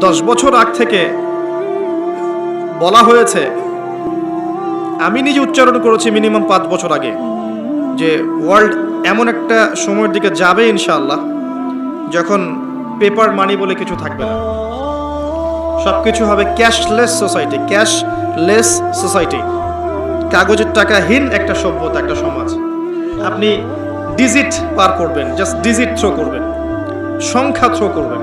10 বছর আগ থেকে বলা হয়েছে, আমি নিজে উচ্চারণ করেছি মিনিমাম 5 বছর আগে, যে ওয়ার্ল্ড এমন একটা সময়ের দিকে যাবে ইনশাআল্লাহ যখন পেপার মানি বলে কিছু থাকবে না, সবকিছু হবে ক্যাশলেস সোসাইটি। ক্যাশলেস সোসাইটি, কাগজের টাকাহীন একটা সভ্যতা, একটা সমাজ। আপনি ডিজিট পার করবেন, জাস্ট ডিজিট থ্রো করবেন, সংখ্যা থ্রো করবেন,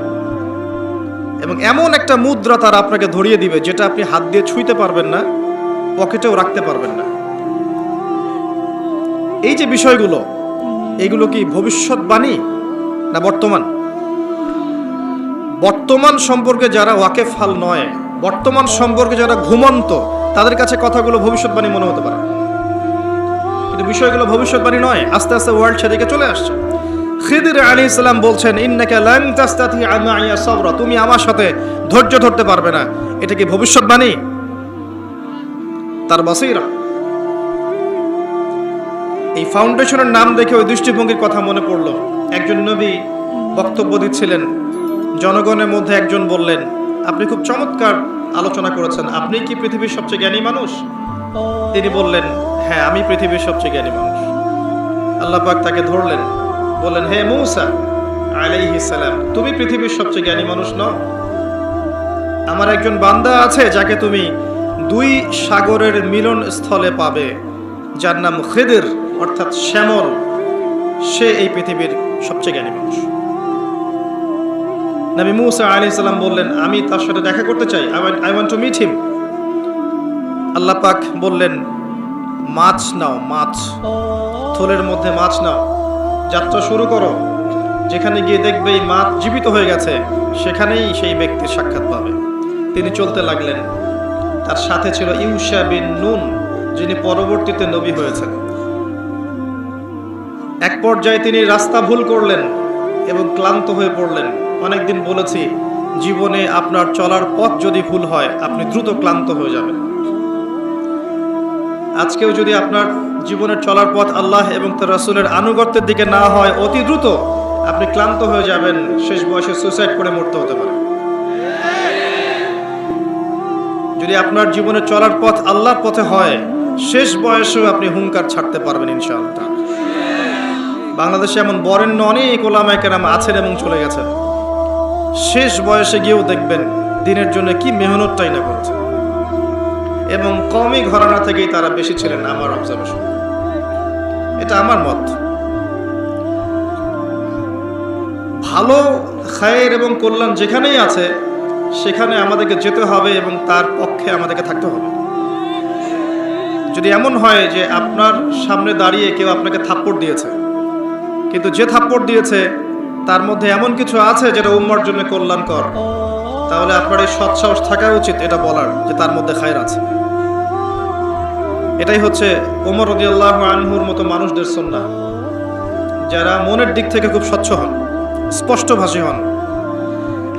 এবং এমন একটা মুদ্রা তারা আপনাকে ধরিয়ে দিবে যেটা আপনি হাত দিয়ে ছুঁইতে পারবেন না, পকেটেও রাখতে পারবেন না। এই যে বিষয়গুলো, এগুলো কি ভবিষ্যৎবাণী না বর্তমান? বর্তমান সম্পর্কে যারা ওয়াকেফহাল নয়, বর্তমান সম্পর্কে যারা ঘুমন্ত, তাদের কাছে কথাগুলো ভবিষ্যৎবাণী মনে হতে পারে, কিন্তু বিষয়গুলো ভবিষ্যৎবাণী নয়। আস্তে আস্তে ওয়ার্ল্ড সেদিকে চলে আসছে। খিদির আলাইহিস সালাম বলছেন, ইন্নাকা লান তাস্তাতিআ মাইয়া সাবরা, তুমি আমার সাথে ধৈর্য ধরতে পারবে না। এটা কি ভবিষ্যৎবাণী? তার বাসীরা, এই ফাউন্ডেশনের নাম দেখে ওই দৃষ্টিভঙ্গির কথা মনে পড়লো। একজন নবী বক্তব্য দিচ্ছিলেন, জনগণের মধ্যে একজন বললেন, আপনি খুব চমৎকার আলোচনা করেছেন, আপনি কি পৃথিবীর সবচেয়ে জ্ঞানী মানুষ? তিনি বললেন, হ্যাঁ, আমি পৃথিবীর সবচেয়ে জ্ঞানী মানুষ। আল্লাহ পাক তাকে ধরলেন, বললেন, হে মূসা আলাইহিস সালাম, তুমি পৃথিবীর সবচেয়ে জ্ঞানী মানুষ নও। আমার একজন বান্দা আছে যাকে তুমি 2 সাগরের মিলন স্থলে পাবে, যার নাম খিদির, অর্থাৎ শ্যামল। সে এই পৃথিবীর সবচেয়ে জ্ঞানী মানুষ। নবী মূসা আলাইহিস সালাম বললেন, আমি তার সাথে দেখা করতে চাই, I want to meet him. Allah পাক বললেন, মাছ নাও, মাছ, থলের মধ্যে মাছ নাও, যাত্রা শুরু করো। যেখানে গিয়ে দেখবে এই মাছ জীবিত হয়ে গেছে, সেখানেই সেই ব্যক্তির সাক্ষাৎ পাবে। তিনি চলতে লাগলেন। তার সাথে ছিল ইউশা বিন নুন, যিনি পরবর্তীতে নবী হয়েছেন। এক পর্যায়ে তিনি রাস্তা ভুল করলেন এবং ক্লান্ত হয়ে পড়লেন। অনেকদিন বলেছি, জীবনে আপনার চলার পথ যদি ভুল হয়, আপনি দ্রুত ক্লান্ত হয়ে যাবেন। আজকেও যদি আপনার জীবনের চলার পথ আল্লাহ এবং তার রাসূলের আনুগত্যের দিকে না হয়, অতি দ্রুত আপনি ক্লান্ত হয়ে যাবেন, শেষ বয়সে সুসাইড করে মরতে হতে পারে। যদি আপনার জীবনের চলার পথ আল্লাহর পথে হয়, শেষ বয়সেও আপনি হুঙ্কার ছাড়তে পারবেন ইনশাআল্লাহ। বাংলাদেশে এমন বরেণ্য অনেক ওলামায়ে কেরাম আছেন এবং চলে গেছেন, শেষ বয়সে গিয়েও দেখবেন দিনের জন্য কি মেহনতটাই না করেছে, এবং কমই ঘরানা থেকেই তারা বেশি ছিলেন, আমার অবজারভেশন, এটা আমার মত। ভালো খায়ের এবং কল্যাণ যেখানেই আছে, সেখানে আমাদেরকে যেতে হবে এবং তার পক্ষে আমাদেরকে থাকতে হবে। যদি এমন হয় যে আপনার সামনে দাঁড়িয়ে কেউ আপনাকে থাপ্পড় দিয়েছে, কিন্তু যে থাপ্পড় দিয়েছে তার মধ্যে এমন কিছু আছে যেটা উম্মার জন্য কল্যাণকর, তাহলে আপনার এই সৎসাহস থাকা উচিত এটা বলার যে তার মধ্যে খায়ের আছে। এটাই হচ্ছে ওমর রাদিয়াল্লাহু আনহুর মতো মানুষদের সুন্নাহ, যারা মনের দিক থেকে খুব স্বচ্ছ হন, স্পষ্টভাষী হন।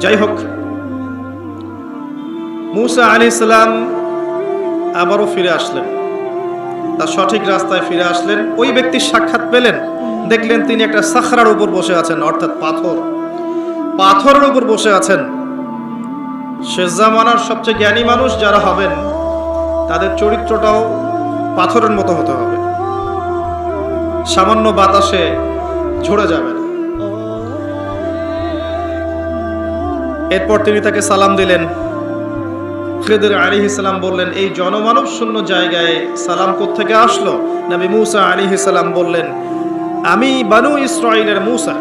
যাই হোক, মূসা আলাইহিস সালাম আবারও ফিরে আসলেন, তার সঠিক রাস্তায় ফিরে আসলেন। ওই ব্যক্তির সাক্ষাৎ পেলেন, দেখলেন তিনি একটা সাখরার উপর বসে আছেন, অর্থাৎ পাথরের উপর বসে আছেন। শেষ জামানার সবচেয়ে জ্ঞানী মানুষ যারা হবেন, তাদের চরিত্রটাও পাথরের মতো হতে হবে, সামান্য বাতাসে ঝরে যাবে না। এরপর তিনি তাকে সালাম দিলেন। খিদির আলাইহিস সালাম বললেন, এই জনমানব শূন্য জায়গায় সালাম কোত্থেকে আসলো? নবী মূসা আলাইহিস সালাম বললেন, আমি বানু ইসরাইলের মূসা।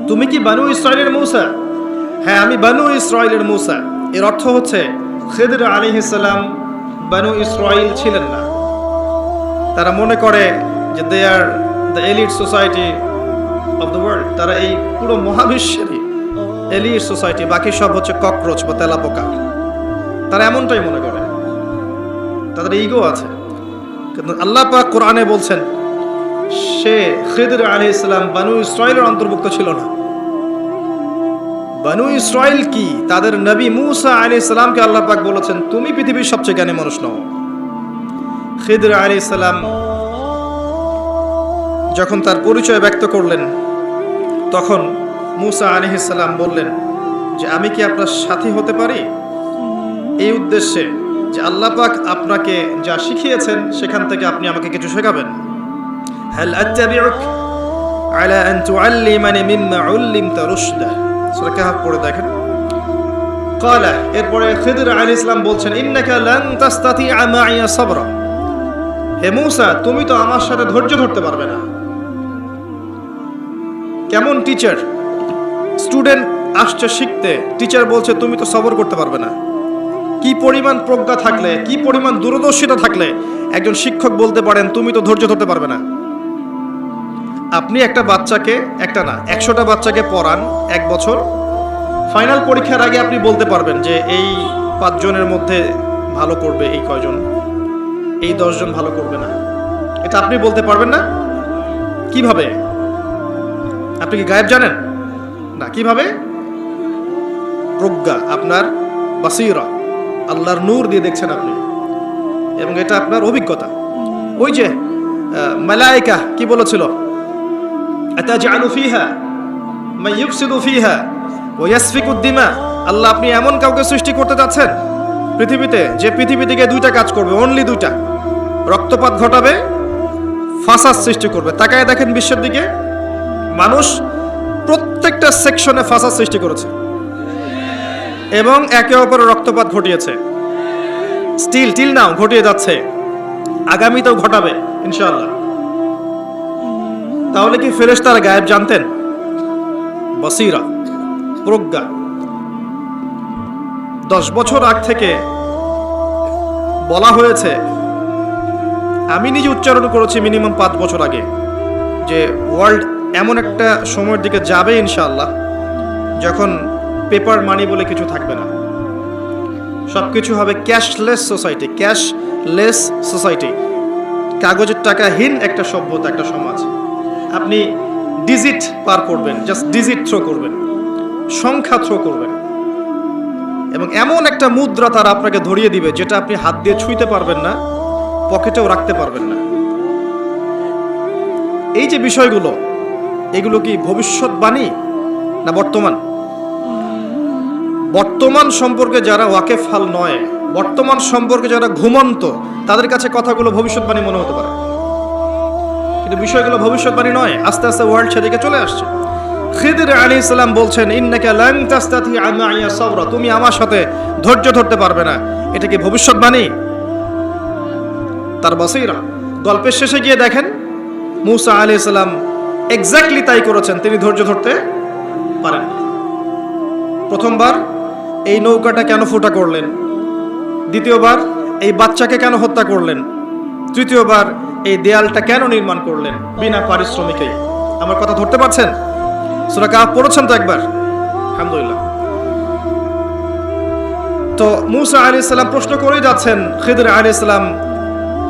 তুমি কি বানু ইসরাইলের মূসা? হ্যাঁ, আমি বানু ইসরাইলের মূসা। এর অর্থ হচ্ছে খিদির আলাইহিস সালাম বানু ইসরাইল ছিলেন না। তারা মনে করে যে they are the elite society of the world, তারা এই পুরো মহাবিশ্বেরই এলিট সোসাইটি, বাকি সব হচ্ছে ককরোচ বা তেলাপোকা। তারা এমনটাই মনে করে, তাদের ইগো আছে। কিন্তু আল্লাহ পাক কোরআনে বলছেন, সে খিদির আলাইহিস সালাম বানু ইসরাইলের অন্তর্ভুক্ত ছিল না। বানু ইসরাইল কি? তাদের নবী মূসা আলাইহিস সালামকে আল্লাহ পাক বলেছেন, তুমি পৃথিবীর সবচেয়ে জ্ঞানী মানুষ নও। খিদির আলাইহিস সালাম যখন তার পরিচয় ব্যক্ত করলেন, তখন মূসা আলাইহিস সালাম বললেন যে আমি কি আপনার সাথী হতে পারি, এই উদ্দেশ্যে যে আল্লাহ পাক আপনাকে যা শিখিয়েছেন সেখান থেকে আপনি আমাকে কিছু শেখাবেন। হাল আত্তাবিউক আলা আন তুআল্লিমানি মিম্মা উল্লিমতা রুশদা, সূরা কাহফ পড়ে দেখেন। ক্বালা, এরপরে খিদর আলাইহিস সালাম বলছেন, ইন্নাকা লান তাসতাতিআ মাইয়া সাবরা, হে মূসা তুমি তো আমার সাথে ধৈর্য ধরতে পারবে না। কেমন টিচার, স্টুডেন্ট আসছে শিখতে, টিচার বলছে তুমি তো সবর করতে পারবে না। কি পরিমাণ প্রজ্ঞা থাকলে, কি পরিমাণ দূরদর্শিতা থাকলে একজন শিক্ষক বলতে পারেন তুমি তো ধৈর্য ধরতে পারবে না। আপনি একটা বাচ্চাকে, একটা না 100টা বাচ্চাকে পড়ান 1 বছর, ফাইনাল পরীক্ষার আগে আপনি বলতে পারবেন যে এই 5 জনের মধ্যে ভালো করবে এই কয়জন, এই 10 জন ভালো করবে না। এটা আপনি বলতে পারবেন না। কিভাবে? আপনি কি গায়েব জানেন না? কিভাবে? প্রজ্ঞা, আপনার বাসীরা, আল্লাহর নূর দিয়ে দেখছেন আপনি, এবং এটা আপনার অভিজ্ঞতা। ওই যে মালায়েকা কি বলেছিল, আতাজআলু ফিহা মান ইউফসিদু ফিহা ওয়া ইয়াসফিকু দিমা, আল্লাহ আপনি এমন কাউকে সৃষ্টি করতে যাচ্ছেন পৃথিবীতে যে পৃথিবী থেকে 2টা কাজ করবে, অনলি 2টা, রক্তপাত ঘটাবে, ফাসাদ সৃষ্টি করবে। তাকায় দেখেন বিশ্বের দিকে, মানুষ প্রত্যেকটা সেকশনে ফাসাদ সৃষ্টি করেছে এবং একে অপরের রক্তপাত ঘটিয়েছে। টিল নাও ঘটিয়ে যাচ্ছে, আগামীতেও ঘটাবে ইনশাআল্লাহ। তাহলে কি ফেরেশতারা গায়েব জানতেন? বসিরা, প্রজ্ঞা। 10 বছর আগ থেকে বলা হয়েছে, আমি নিজে উচ্চারণ করেছি মিনিমাম 5 বছর আগে, যে ওয়ার্ল্ড এমন একটা সময়ের দিকে যাবে ইনশাআল্লাহ যখন পেপার মানি বলে কিছু থাকবে না, সবকিছু হবে ক্যাশলেস সোসাইটি। ক্যাশলেস সোসাইটি, কাগজের টাকাহীন একটা সভ্যতা, একটা সমাজ। আপনি ডিজিট পার করবেন, জাস্ট ডিজিট থ্রো করবেন, সংখ্যা থ্রো করবেন, এবং এমন একটা মুদ্রা তারা আপনাকে ধরিয়ে দিবে যেটা আপনি হাত দিয়ে ছুঁইতে পারবেন না, পকেটেও রাখতে পারবেন না। এই যে বিষয়গুলো, এগুলো কি ভবিষ্যৎবাণী না বর্তমান? বর্তমান সম্পর্কে যারা ওয়াকেফহাল নয়, বর্তমান সম্পর্কে যারা ঘুমন্ত, তাদের কাছে কথাগুলো ভবিষ্যৎবাণী মনে হতে পারে, কিন্তু বিষয়গুলো ভবিষ্যৎবাণী নয়। আস্তে আস্তে ওয়ার্ল্ড সেদিকে চলে আসছে। খিদর আলাইহিস সালাম বলছেন, ইন্নাকা লান তাসতাতিআ মাইয়া সাবরা, তুমি আমার সাথে ধৈর্য ধরতে পারবে না। এটা কি ভবিষ্যৎবাণী? তার বাসীরা। গল্পের শেষে গিয়ে দেখেন মূসা আলাইহিস সালাম এক্স্যাক্টলি তাই করেছেন, তিনি ধৈর্য ধরতে পারেন। প্রথমবার এই নৌকাটা কেন ফুটা করলেন, দ্বিতীয়বার এই বাচ্চাকে কেন হত্যা করলেন, তৃতীয়বার এই দেয়ালটা কেন নির্মাণ করলেন বিনা পারিশ্রমিকে? আমার কথা ধরতে পারছেন? সূরা কাহফ পড়েছেন তো একবার? আলহামদুলিল্লাহ। তো মূসা আলাইহিস সালাম প্রশ্ন করেই যাচ্ছেন, খিদর আলাইহিস সালাম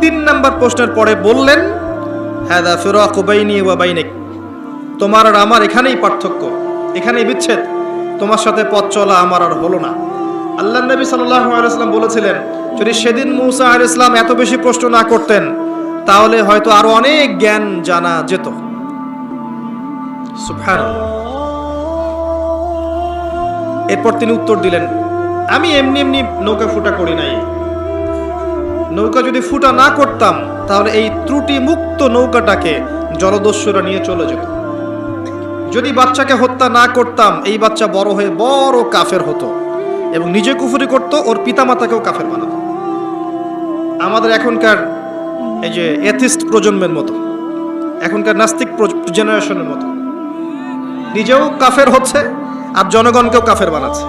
3 নাম্বার প্রশ্নের পরে বললেন, হাদা ফিরাকু বাইনি ওয়া বাইনিক, তোমার আর আমার এখানেই পার্থক্য, এখানেই বিচ্ছেদ, তোমার সাথে পথ চলা আমার আর হলো না। আল্লাহর নবী সাল্লাল্লাহু আলাইহি ওয়াসাল্লাম বলেছিলেন, যদি সেদিন মূসা আলাইহিস সালাম এত বেশি প্রশ্ন না করতেন তাহলে হয়তো আরো অনেক জ্ঞান জানা যেত। সুবহানাল্লাহ। এরপর তিনি উত্তর দিলেন, আমি এমনি এমনি নৌকা ফুটা করি নাই। নৌকা যদি ফুটা না করতাম তাহলে এই ত্রুটি মুক্ত নৌকাটাকে জলদস্যুরা নিয়ে চলে যেত। যদি বাচ্চাকে হত্যা না করতাম, এই বাচ্চা বড় হয়ে বড় কাফের হতো এবং নিজে কুফরি করত, ওর পিতামাতাকেও কাফের বানাতো। আমাদের এখনকার এই যে এথিস্ট প্রজন্মের মতো, এখনকার নাস্তিক জেনারেশনের মতো, নিজেও কাফের হচ্ছে আর জনগণকেও কাফের বানাচ্ছে।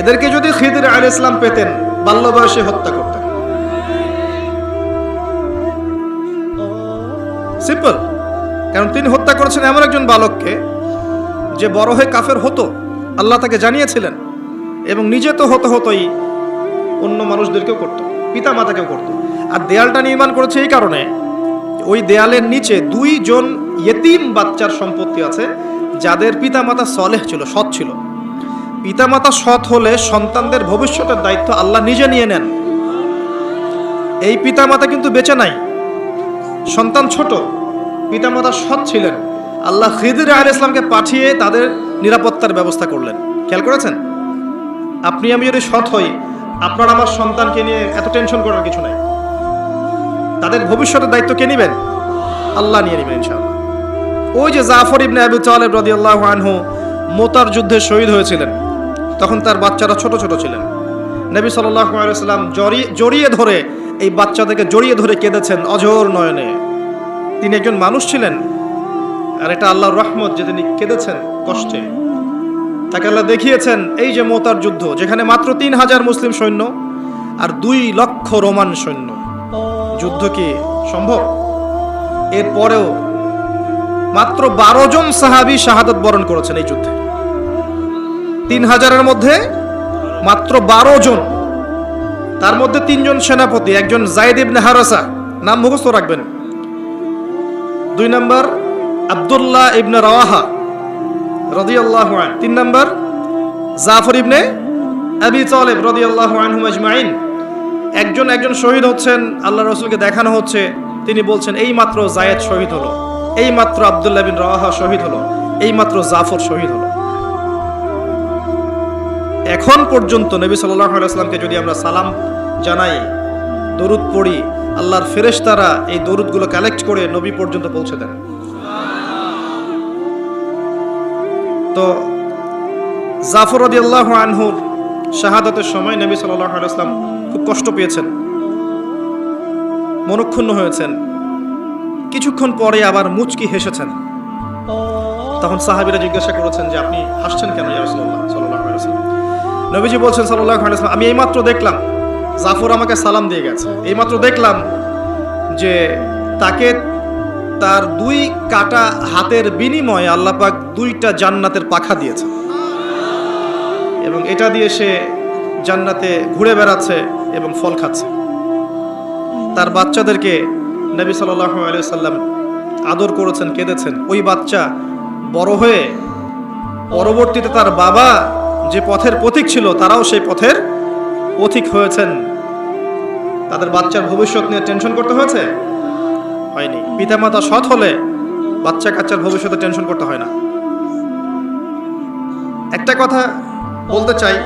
এদেরকে যদি খিদর আলাইহিস সালাম পেতেন, বাল্য বয়সে হত্যা করতেন। সিম্পল। কারণ তিনি হত্যা করেছেন এমন একজন বালককে যে বড় হয়ে কাফের হতো, আল্লাহ তাকে জানিয়েছিলেন, এবং নিজে তো হতোই, অন্য মানুষদেরকেও করতো, পিতা মাতাকেও করতো। আর দেয়ালটা নির্মাণ করেছে এই কারণে, ওই দেয়ালের নিচে 2 জন ইয়েতিম বাচ্চার সম্পত্তি আছে যাদের পিতামাতা সলেহ ছিল, সৎ ছিল। পিতামাতা সৎ হলে সন্তানদের ভবিষ্যতের দায়িত্ব আল্লাহ নিজে নিয়ে নেন। এই পিতামাতা কিন্তু বেঁচে নাই, সন্তান ছোট, পিতামাতা সৎ ছিলেন, আল্লাহ খিদর আলাইহিস সালামকে পাঠিয়ে তাদের নিরাপত্তার ব্যবস্থা করলেন। খেয়াল করেছেন? আপনি আমি যদি সৎ হই, আপনার আমার সন্তানকে নিয়ে এত টেনশন করার কিছু নাই। তাদের ভবিষ্যতের দায়িত্ব কে নেবেন? আল্লাহ নিয়ে নেবেন ইনশাআল্লাহ। ওই যে জাফর ইবনে আবু তালেব রাদিয়াল্লাহু আনহু মোতার যুদ্ধে শহীদ হয়েছিলেন, তখন তার বাচ্চারা ছোট ছোট ছিলেন। নবী সাল্লাল্লাহু আলাইহি ওয়াসাল্লাম জড়িয়ে ধরে, এই বাচ্চাদেরকে জড়িয়ে ধরে কেঁদেছেন অঝোর নয়নে। তিনি একজন মানুষ ছিলেন, আর এটা আল্লাহর রহমত যে তিনি কেঁদেছেন কষ্টে। তাকে আল্লাহ দেখিয়েছেন এই যে মোতার যুদ্ধ, যেখানে মাত্র 3000 মুসলিম সৈন্য আর 2 লক্ষ রোমান সৈন্য। যুদ্ধ কি সম্ভব? এরপরেও মাত্র 12 জন সাহাবী শাহাদাত বরণ করেছেন এই যুদ্ধে। 3000-এর মধ্যে মাত্র 12 জন, তার মধ্যে 3 জন সেনাপতি, একজন যায়েদ ইবনে হারাসা, নাম মুখস্থ রাখবেন। 2 নম্বর আব্দুল্লাহ ইবনে রাওয়াহা রাদিয়াল্লাহু আনহু, 3 নম্বর জাফর ইবনে আবি তালেব রাদিয়াল্লাহু আনহুম আজমাইন। একজন শহীদ হচ্ছেন, আল্লাহ রাসূলকে দেখানো হচ্ছে, তিনি বলছেন এই মাত্র যায়েদ শহীদ হলো, এই মাত্র আব্দুল্লাহ বিন রাওয়াহা শহীদ হলো, এই মাত্র জাফর শহীদ হলো। এখন পর্যন্ত নবী সাল্লাল্লাহু আলাইহি ওয়াসাল্লামকে যদি আমরা সালাম জানাই, দরুদ পড়ি, আল্লাহর ফেরেশতারা এই দরুদগুলো কালেক্ট করে নবী পর্যন্ত পৌঁছে দেন। তো জাফর রাদিয়াল্লাহু আনহুর শাহাদাতের সময় নবী সাল্লাল্লাহু আলাইহি ওয়াসাল্লাম খুব কষ্ট পেয়েছেন, মনক্ষুণ্ণ হয়েছেন। কিছুক্ষণ পরে আবার মুচকি হেসেছেন। তখন সাহাবীরা জিজ্ঞাসা করেছেন যে আপনি হাসছেন কেন ইয়া রাসূলুল্লাহ সাল্লাল্লাহু আলাইহি ওয়াসাল্লাম? নবীজি বলছেন সাল্লাল্লাহু আলাইহি ওয়াসাল্লাম, আমি এইমাত্র দেখলাম জাফর আমাকে সালাম দিয়ে গেছে, এইমাত্র দেখলাম যে তাকে তার 2 কাটা হাতের বিনিময়ে আল্লাহ পাক 2টা জান্নাতের পাখা দিয়েছেন, এবং এটা দিয়ে সে জান্নাতে ঘুরে বেড়াচ্ছে এবং ফল খাচ্ছে। তার বাচ্চাদেরকে নবী সাল্লাল্লাহু আলাইহি ওয়াসাল্লাম আদর করেছেন, কেঁদেছেন। ওই বাচ্চা বড় হয়ে পরবর্তীতে তার বাবা যে পথের পথিক ছিল, তারাও সেই পথের পথিক হয়েছেন। তাদের বাচ্চার ভবিষ্যৎ নিয়ে টেনশন করতে হয়েছে? হয়নি। পিতামাতা সৎ হলে বাচ্চা কাচ্চার ভবিষ্যতে টেনশন করতে হয় না। একটা কথা বলতে চাই,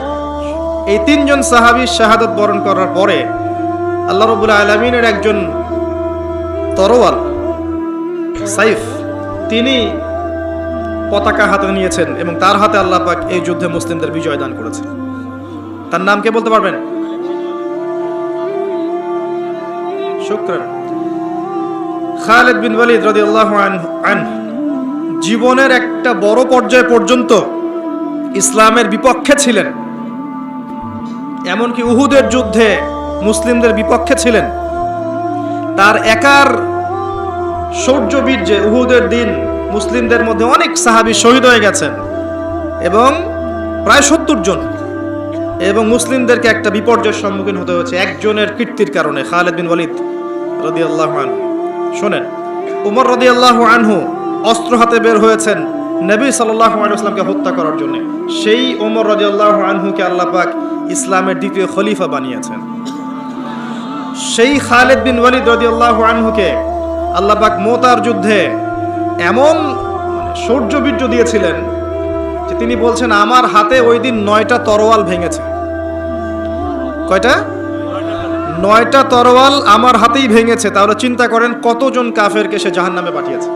এই 3 জন সাহাবী শাহাদাত বরণ করার পরে আল্লাহ রাব্বুল আলামিনের একজন তরোয়াল সাইফ, তিনি পতাকা হাতে নিয়েছেন এবং তার হাতে আল্লাহ পাক এই যুদ্ধে মুসলিমদের বিজয় দান করেছেন। তার নাম কে বলতে পারবেন? শুকরান। খালিদ বিন ওয়ালিদ রাদিয়াল্লাহু আনহু জীবনের একটা বড় পর্যায় পর্যন্ত ইসলামের বিপক্ষে ছিলেন, এমনকি উহুদের যুদ্ধে মুসলিমদের বিপক্ষে ছিলেন। তার একার শৌর্যবীর্যে উহুদের দিন মুসলিমদের মধ্যে অনেক সাহাবী শহীদ হয়ে গেছেন, এবং প্রায় 70 জন, এবং মুসলিমদেরকে একটা বিপর্যয়ের সম্মুখীন হতে হয়েছে একজনের কীর্তির কারণে, খালিদ বিন ওয়ালিদ রাদিয়াল্লাহু আনহু। শোনেন, উমর রাদিয়াল্লাহু আনহু অস্ত্র হাতে বের হয়েছেন নবী সাল্লাল্লাহু আলাইহি ওয়াসাল্লামকে হত্যা করার জন্য। সেই উমর রাদিয়াল্লাহু আনহুকে আল্লাহ পাক ইসলামের দ্বিতীয় খলিফা বানিয়েছেন। সেই খালিদ বিন ওয়ালিদ রাদিয়াল্লাহু আনহুকে আল্লাহ পাক মোতার যুদ্ধে এমন শৌর্যবীর্য দিয়েছিলেন যে তিনি বলছেন আমার হাতে ওই দিন 9টা তরোয়াল ভেঙেছে। কয়টা? 9টা তরোয়াল আমার হাতেই ভেঙেছে। তাহলে চিন্তা করেন কতজন কাফেরকে সে জাহান্নামে পাঠিয়েছে।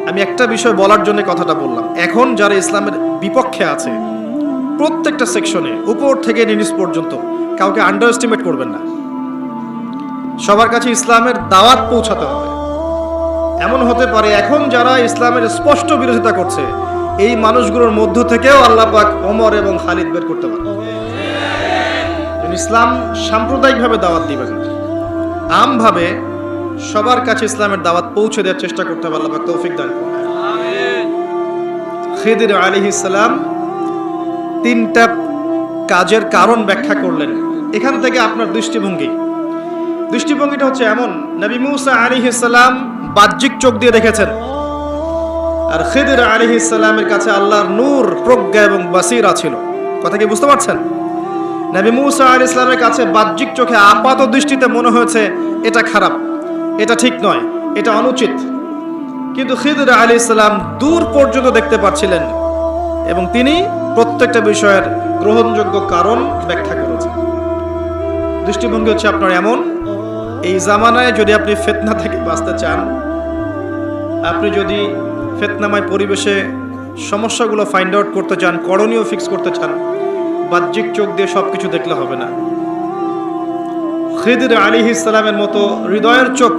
আমি একটা বিষয় বলার জন্য কথাটা বললাম, এখন যারা ইসলামের বিপক্ষে আছে প্রত্যেকটা সেকশনে উপর থেকে নিচ পর্যন্ত কাউকে আন্ডার এস্টিমেট করবেন না। সবার কাছে ইসলামের দাওয়াত পৌঁছাতে হবে। এমন হতে পারে এখন যারা ইসলামের স্পষ্ট বিরোধিতা করছে, এই মানুষগুলোর মধ্য থেকেও আল্লাহ পাক ওমর এবং খালিদ বের করতে পারে। ইসলাম সাম্প্রদায়িকভাবে দাওয়াত দিবেন, আমভাবে সবার কাছে ইসলামের দাওয়াত পৌঁছে দেওয়ার চেষ্টা করতে হবে। আল্লাহ পাক তৌফিক দান করুন। খিদির আলাইহিস সালাম 3টা কাজের কারণ ব্যাখ্যা করলেন। এখান থেকে আপনার দৃষ্টিভঙ্গিটা হচ্ছে এমন, নবী মুসা আলাইহিস সালাম বাহ্যিক চোখ দিয়ে দেখেছেন, আর খিদির আলাইহিস সালামের কাছে আল্লাহর নূর, প্রজ্ঞা এবং বাসীরা ছিল। কথা কি বুঝতে পারছেন? নবী মুসা আলাইহিস সালামের কাছে বাহ্যিক চোখে আপাত দৃষ্টিতে মনে হয়েছে এটা খারাপ, এটা ঠিক নয়, এটা অনুচিত, কিন্তু খিদির আলাইহিস সালাম দূর পর্যন্ত দেখতে পাচ্ছিলেন এবং তিনি প্রত্যেকটা বিষয়ের গ্রহণযোগ্য কারণ ব্যাখ্যা করেছেন। দৃষ্টিভঙ্গি হচ্ছে আপনার এমন, এই জামানায় যদি আপনি ফিতনা থেকে বাঁচতে চান, আপনি যদি ফিতনাময় পরিবেশে সমস্যাগুলো ফাইন্ড আউট করতে চান, করণীয় ফিক্স করতে চান, বাহ্যিক চোখ দিয়ে সবকিছু দেখলে হবে না। খিদির আলাইহিস সালামের মতো হৃদয়ের চোখ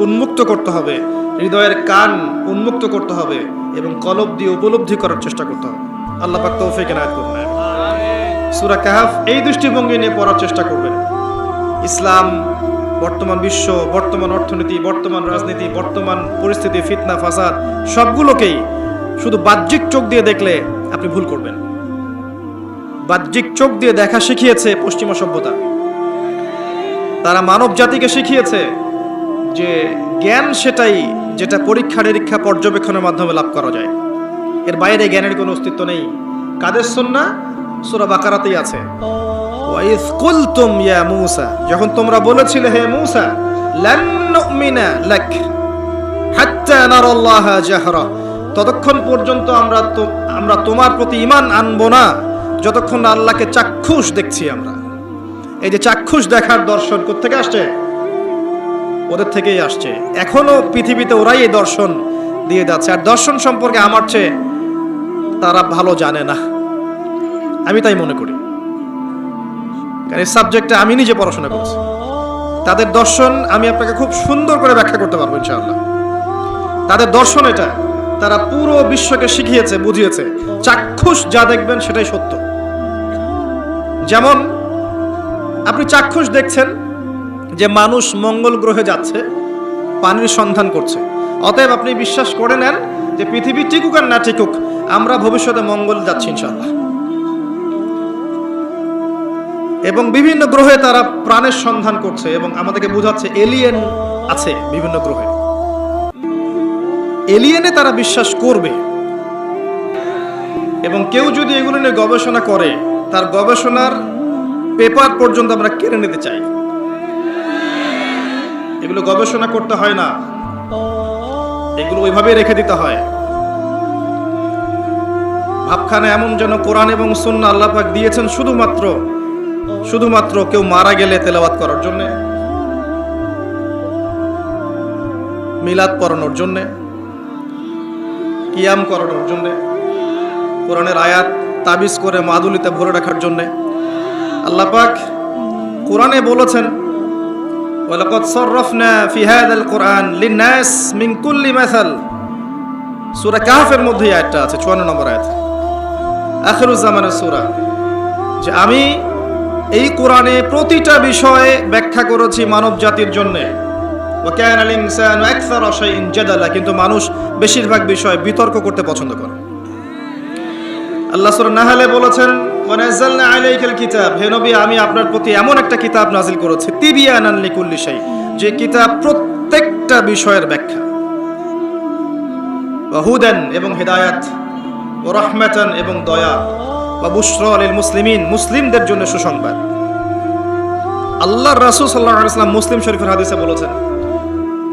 উন্মুক্ত করতে হবে, হৃদয়ের কান উন্মুক্ত করতে হবে এবং কলব দিয়ে উপলব্ধি করার চেষ্টা করতে হবে। আল্লাহ পাক তৌফিক এনায়েত করুন। সূরা কাহফ এই দৃষ্টিভঙ্গি নিয়ে পড়ার চেষ্টা করবেন। ইসলাম, বর্তমান বিশ্ব, বর্তমান অর্থনীতি, বর্তমান রাজনীতি, বর্তমান পরিস্থিতি, ফিতনা ফাসাদ সবগুলোকেই শুধু বাহ্যিক চোখ দিয়ে দেখলে আপনি ভুল করবেন। বাহ্যিক চোখ দিয়ে দেখা শিখিয়েছে পশ্চিমা সভ্যতা। তারা মানব জাতিকে শিখিয়েছে যে জ্ঞান সেটাই যেটা পরীক্ষা নিরীক্ষা পর্যবেক্ষণের মাধ্যমে লাভ করা যায়, এর বাইরে জ্ঞানের কোনো অস্তিত্ব নেই। কাদের সুন্নাহ? সূরা বাকারাতেই আছে, ওয়াইজ কুলতুম ইয়া মূসা, যখন তোমরা বলেছিলে হে মূসা, লান নুমিনা লাক হাত্তা নারাল্লাহা জাহরা, ততক্ষণ পর্যন্ত আমরা তোমার প্রতি ঈমান আনবো না যতক্ষণ না আল্লাহকে চাক্ষুষ দেখছি আমরা। এই যে চাক্ষুষ দেখার দর্শন কোত্থেকে আসছে? ওদের থেকেই আসছে। এখনো পৃথিবীতে ওরাই এই দর্শন দিয়ে যাচ্ছে, আর দর্শন সম্পর্কে আমার চেয়ে তারা ভালো জানে না, আমি তাই মনে করি। কারণ এই সাবজেক্টে আমি নিজে পড়াশোনা করছি। তাদের দর্শন আমি আপনাকে খুব সুন্দর করে ব্যাখ্যা করতে পারবো ইনশাআল্লাহ। তাদের দর্শন এটা, তারা পুরো বিশ্বকে শিখিয়েছে, বুঝিয়েছে চাক্ষুষ যা দেখবেন সেটাই সত্য। যেমন আপনি চাক্ষুষ দেখছেন যে মানুষ মঙ্গল গ্রহে যাচ্ছে, পানির সন্ধান করছে, অতএব আপনি বিশ্বাস করে নেন যে পৃথিবী টিকুক আর না টিকুক, আমরা ভবিষ্যতে মঙ্গল যাচ্ছি ইনশাআল্লাহ। এবং বিভিন্ন গ্রহে তারা প্রাণের সন্ধান করছে এবং আমাদেরকে বোঝাচ্ছে এলিয়েন আছে বিভিন্ন গ্রহে। এলিয়েনে তারা বিশ্বাস করবে, এবং কেউ যদি এগুলো নিয়ে গবেষণা করে তার গবেষণার পেপার পর্যন্ত আমরা কেড়ে নিতে চাই। এগুলো গবেষণা করতে হয় না, এগুলো ওইভাবে রেখে দিতে হয়। ভাবখানা এমন যেন কোরআন এবং সুন্নাহ আল্লাহ পাক দিয়েছেন শুধুমাত্র কেউ মারা গেলে তেলাওয়াত করার জন্য, মিলাদ পড়ানোর জন্য, কিয়াম করানোর জন্য, কোরআনের আয়াত তাবিজ করে মাদুলিতে ভরে রাখার জন্য। আল্লাহ পাক কোরআনে বলেছেন, ওয়ালাকাদ সাররাফনা ফি হাযাল কুরআন লিন-নাস মিন কুল্লি মাসাল। সূরা কাহফের মধ্যে আয়াতটা আছে, 54 নম্বর আয়াত, আখিরুজ জামানের সূরা, যে আমি এই কোরআনে প্রতিটা বিষয়ে ব্যাখ্যা করেছি মানব জাতির জন্য। ওয়া কানাল ইনসানু আকসারা শাইইন জাদালা, কিন্তু মানুষ বেশিরভাগ বিষয়ে বিতর্ক করতে পছন্দ করে। আল্লাহ সূরা নাহলে বলেছেন, ওয়া নাযালনা আলাইকাল কিতাব, হে নবী আমি আপনার প্রতি এমন একটা কিতাব নাজিল করেছি, তিবিয়ানান লিকুল্লি শাই, যে কিতাব প্রত্যেকটা বিষয়ের ব্যাখ্যা, ওয়া হুদান এবং হিদায়াত, ওয়া রাহমাতান এবং দয়া, ওয়া বুশরা লিল মুসলিমিন মুসলিমদের জন্য সুসংবাদ। আল্লাহর রাসূল সাল্লাল্লাহু আলাইহি ওয়াসাল্লাম মুসলিম শরীফের হাদিসে বলেছেন,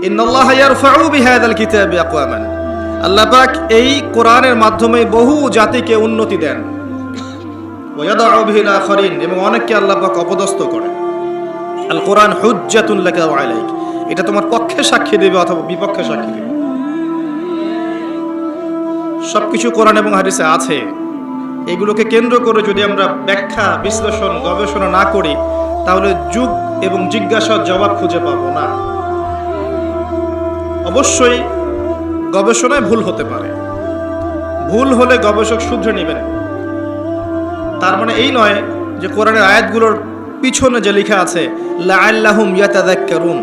ইন্নাল্লাহা ইয়ারফাউ বিহাযাল কিতাবি আকওয়ামান, আল্লাহ পাক এই কোরআনের মাধ্যমে বহু জাতিকে উন্নতি দেন, ওয়া ইয়াদাউ বিহিল আখারিন, এবং অনেককে আল্লাহ পাক অপদস্থ করেন। আল কোরআন হুজ্জাতুন লাকা ওয়া আলাইক, এটা তোমার পক্ষে সাক্ষী দেবে অথবা বিপক্ষে সাক্ষী দেবে। সবকিছু কোরআন এবং হাদিসে আছে। এগুলোকে কেন্দ্র করে যদি আমরা ব্যাখ্যা, বিশ্লেষণ, গবেষণা না করি তাহলে যুগ এবং জিজ্ঞাসার জবাব খুঁজে পাবো না। অবশ্যই গবেষণায় ভুল হতে পারে, ভুল হলে গবেষক শুধরে নেবেন। তার মানে এই নয় যে কোরআনের আয়াতগুলোর পিছনে যে লেখা আছে লাআল্লাহুম ইয়াতাযাক্কারুন,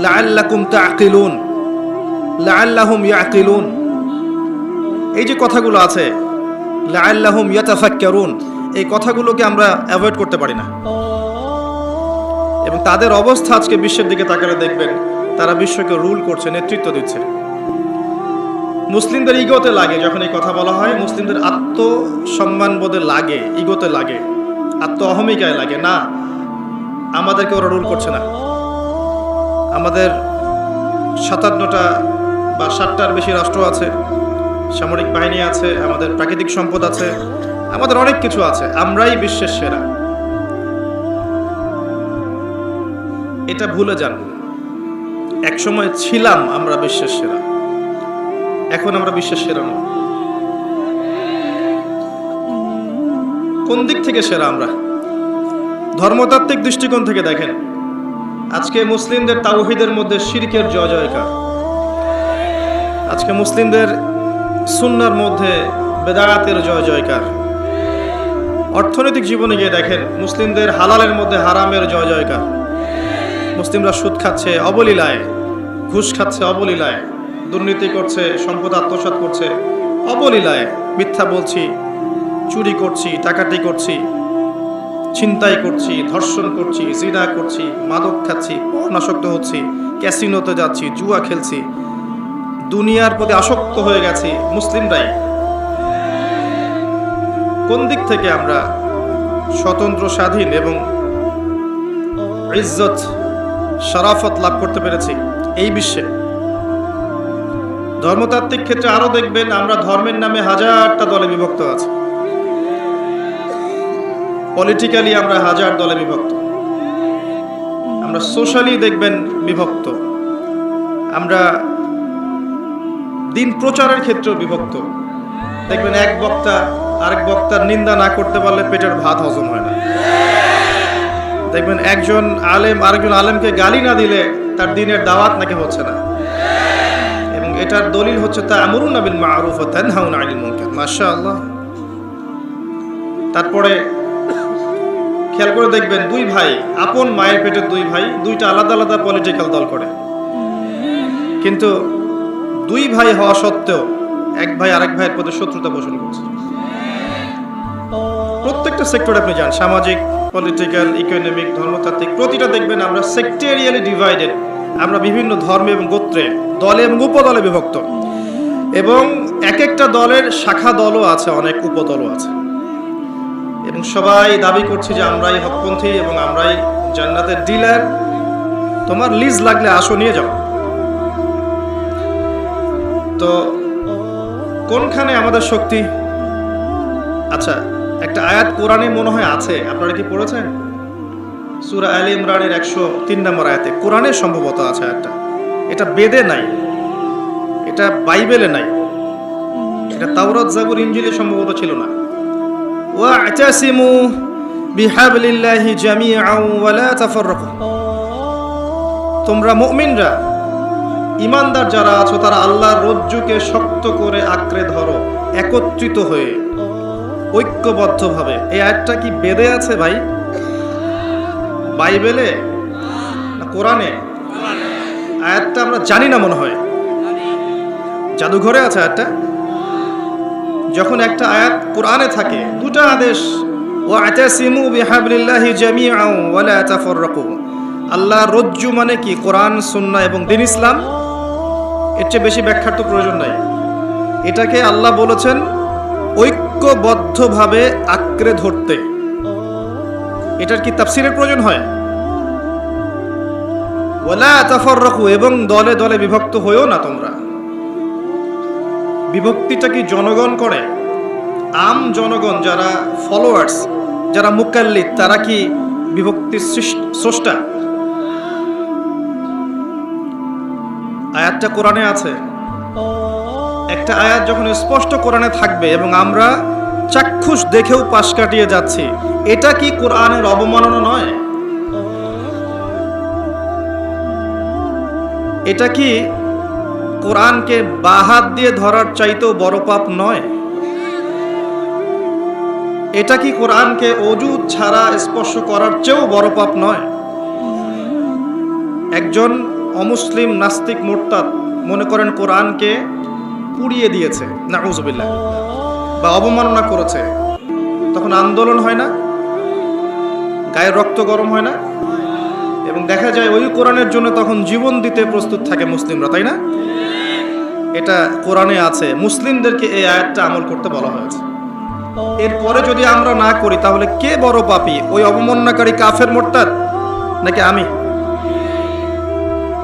লাআল্লাকুম তাআকিলুন, লাআল্লাহুম ইয়াকিলুন, এই যে কথাগুলো আছে লাআল্লাহুম ইয়াতাফাক্কারুন, এই কথাগুলোকে আমরা অ্যাভয়েড করতে পারি না। এবং তাদের অবস্থা আজকে বিশ্বের দিকে তাকালে দেখবেন তারা বিশ্বকে রুল করছে, নেতৃত্ব দিচ্ছে। মুসলিমদের ইগোতে লাগে যখন এই কথা বলা হয়, মুসলিমদের আত্মসম্মান বোধে লাগে, ইগোতে লাগে, আত্ম অহমিকায় লাগে, না আমাদেরকে ওরা রুল করছে না। আমাদের 57টা বা 60টার বেশি রাষ্ট্র আছে, সামরিক বাহিনী আছে, আমাদের প্রাকৃতিক সম্পদ আছে, আমাদের অনেক কিছু আছে, আমরাই বিশ্বের সেরা। এটা ভুলে যান, এক সময় ছিলাম আমরা বিশ্বের সেরা, এখন আমরা বিশ্বের সেরা নই। কোন দিক থেকে সেরা আমরা? ধর্মতাত্ত্বিক দৃষ্টিকোণ থেকে দেখেন, আজকে মুসলিমদের তাওহীদের মধ্যে শিরকের জয় জয়কার, আজকে মুসলিমদের সুন্নাহর মধ্যে বেদাতের জয় জয়কার। অর্থনৈতিক জীবনে গিয়ে দেখেন, মুসলিমদের হালালের মধ্যে হারামের জয় জয়কার। মুসলিমরা সুদ খাচ্ছে অবলীলায়, ঘুষ খাচ্ছে অবলীলায়, দুর্নীতি করছে, সম্পদ আত্মসাৎ করছে অবলীলায়, মিথ্যা বলছি, চুরি করছি, ডাকাতি করছি, ছিনতাই করছি, ধর্ষণ করছি, জিনা করছি, মাদক খাচ্ছি, পর্নাসক্ত হচ্ছি, ক্যাসিনোতে যাচ্ছি, জুয়া খেলছি, দুনিয়ার প্রতি আসক্ত হয়ে গেছি মুসলিমরাই। কোন দিক থেকে আমরা স্বতন্ত্র, স্বাধীন এবং ইজ্জত, শরাফত লাভ করতে পেরেছি এই বিশ্বে? ধর্মতাত্ত্বিক ক্ষেত্রে আরো দেখবেন, আমরা ধর্মের নামে হাজারটা দলে বিভক্ত আছি। পলিটিক্যালি আমরা হাজার দলে বিভক্ত, আমরা সোশ্যালি দেখবেন বিভক্ত, আমরা দিন প্রচারের ক্ষেত্রেও বিভক্ত। দেখবেন এক বক্তা আরেক বক্তার নিন্দা না করতে পারলে পেটের ভাত হজম হয় না। দেখবেন একজন আলেম আরেকজন আলেমকে গালি না দিলে তার দিনের দাওয়াত নাকি হচ্ছে না, এবং এটার দলিল হচ্ছে তা'মুরুনা বিল মা'রুফ ওয়া তানহাউনা আনিল মুনকার। মাশাআল্লাহ। তারপরে খেয়াল করে দেখবেন, দুই ভাই, আপন মায়ের পেটের দুই ভাই, দুইটা আলাদা আলাদা পলিটিক্যাল দল করে, কিন্তু দুই ভাই হওয়া সত্ত্বেও এক ভাই আরেক ভাইয়ের প্রতি শত্রুতা পোষণ করছে। প্রত্যেকটা সেক্টরে আপনি যান, সামাজিক, পলিটিক্যাল, ইকোনমিক, ধর্মতাত্ত্বিক, প্রতিটা দেখবেন আমরা সেক্টেরিয়ালি ডিভাইডেড। আমরা বিভিন্ন ধর্ম এবং গোত্রে, দলে এবং উপদলে বিভক্ত, এবং এক একটা দলের শাখা দলও আছে, অনেক উপদলও আছে, এবং সবাই দাবি করছে যে আমরাই হকপন্থী এবং আমরাই জান্নাতের ডিলার, তোমার লিজ লাগলে আসো নিয়ে যাও। তো কোনখানে আমাদের শক্তি? আচ্ছা, একটা আয়াত কোরআনে মনে হয় আছে, আপনারা কি পড়েছেন? সূরা আলে ইমরানের 103 নম্বর আয়াতে কোরআনে সম্ভবত আছে আয়াতটা। এটা বেদে নাই, এটা বাইবেলে নাই, এটা তাওরাত, জাবুর, ইনজিলে সম্ভবত ছিল না। ওয়া'তাসিমু বিহাবলিল্লাহি জামিআন ওয়া লা তাফাররাকু। তোমরা মুমিনরা, ইমানদার যারা আছো, তারা আল্লাহর রজ্জুকে শক্ত করে আঁকড়ে ধরো, একত্রিত হয়ে, ঐক্যবদ্ধভাবে। এই আয়াতটা কি বেদে আছে ভাই? বাইবেলে না কোরআনে? আয়াতটা আমরা জানি না মনে হয়, জাদুঘরে আছে আয়াতটা। যখন একটা আয়াত কোরআনে থাকে, দুটো আদেশ, ওয়া'তাসিমু বিহাবলিল্লাহি জামিআন ওয়া লা তাফাররাকু। আল্লাহর রজ্জু মানে কি? কোরআন, সুন্নাহ এবং দ্বীন ইসলাম। এর চেয়ে বেশি ব্যাখ্যার তো প্রয়োজন নাই। এটাকে আল্লাহ বলেছেন ঐক্যবদ্ধভাবে আঁকড়ে ধরতে। এটার কি তাফসীরের প্রয়োজন হয়? ওয়ালা তাফাররাকু, এবং দলে দলে বিভক্ত হয়েও না তোমরা। বিভক্তিটা কি জনগণ করে? আম জনগণ, যারা ফলোয়ার্স, যারা মুকাল্লিদ, তারা কি বিভক্তির স্রষ্টা? আয়াতটা কোরআনে আছে। একটা আয়াত যখন স্পষ্ট কোরআনে থাকবে এবং আমরা চাক্ষুষ দেখেও পাশ কাটিয়ে যাচ্ছি, এটা কি কোরআনের অবমাননা নয়? এটা কি কোরআনকে বাহাত দিয়ে ধরার চাইতেও বড় পাপ নয়? এটা কি কোরআনকে অজু ছাড়া স্পর্শ করার চেয়েও বড় পাপ নয়? একজন অমুসলিম, নাস্তিক, মুরতাদ মনে করেন কোরআনকে পুড়িয়ে দিয়েছে, নাউযুবিল্লাহ, বা অবমাননা করেছে, তখন আন্দোলন হয় না? গায়ের রক্ত গরম হয় না? এবং দেখা যায় ওই কোরআনের জন্য তখন জীবন দিতে প্রস্তুত থাকে মুসলিমরা, তাই না? এটা কোরআনে আছে, মুসলিমদেরকে এই আয়াতটা আমল করতে বলা হয়েছে। এরপরে যদি আমরা না করি, তাহলে কে বড় পাপী? ওই অবমাননাকারী কাফের মুরতাদ নাকি আমি?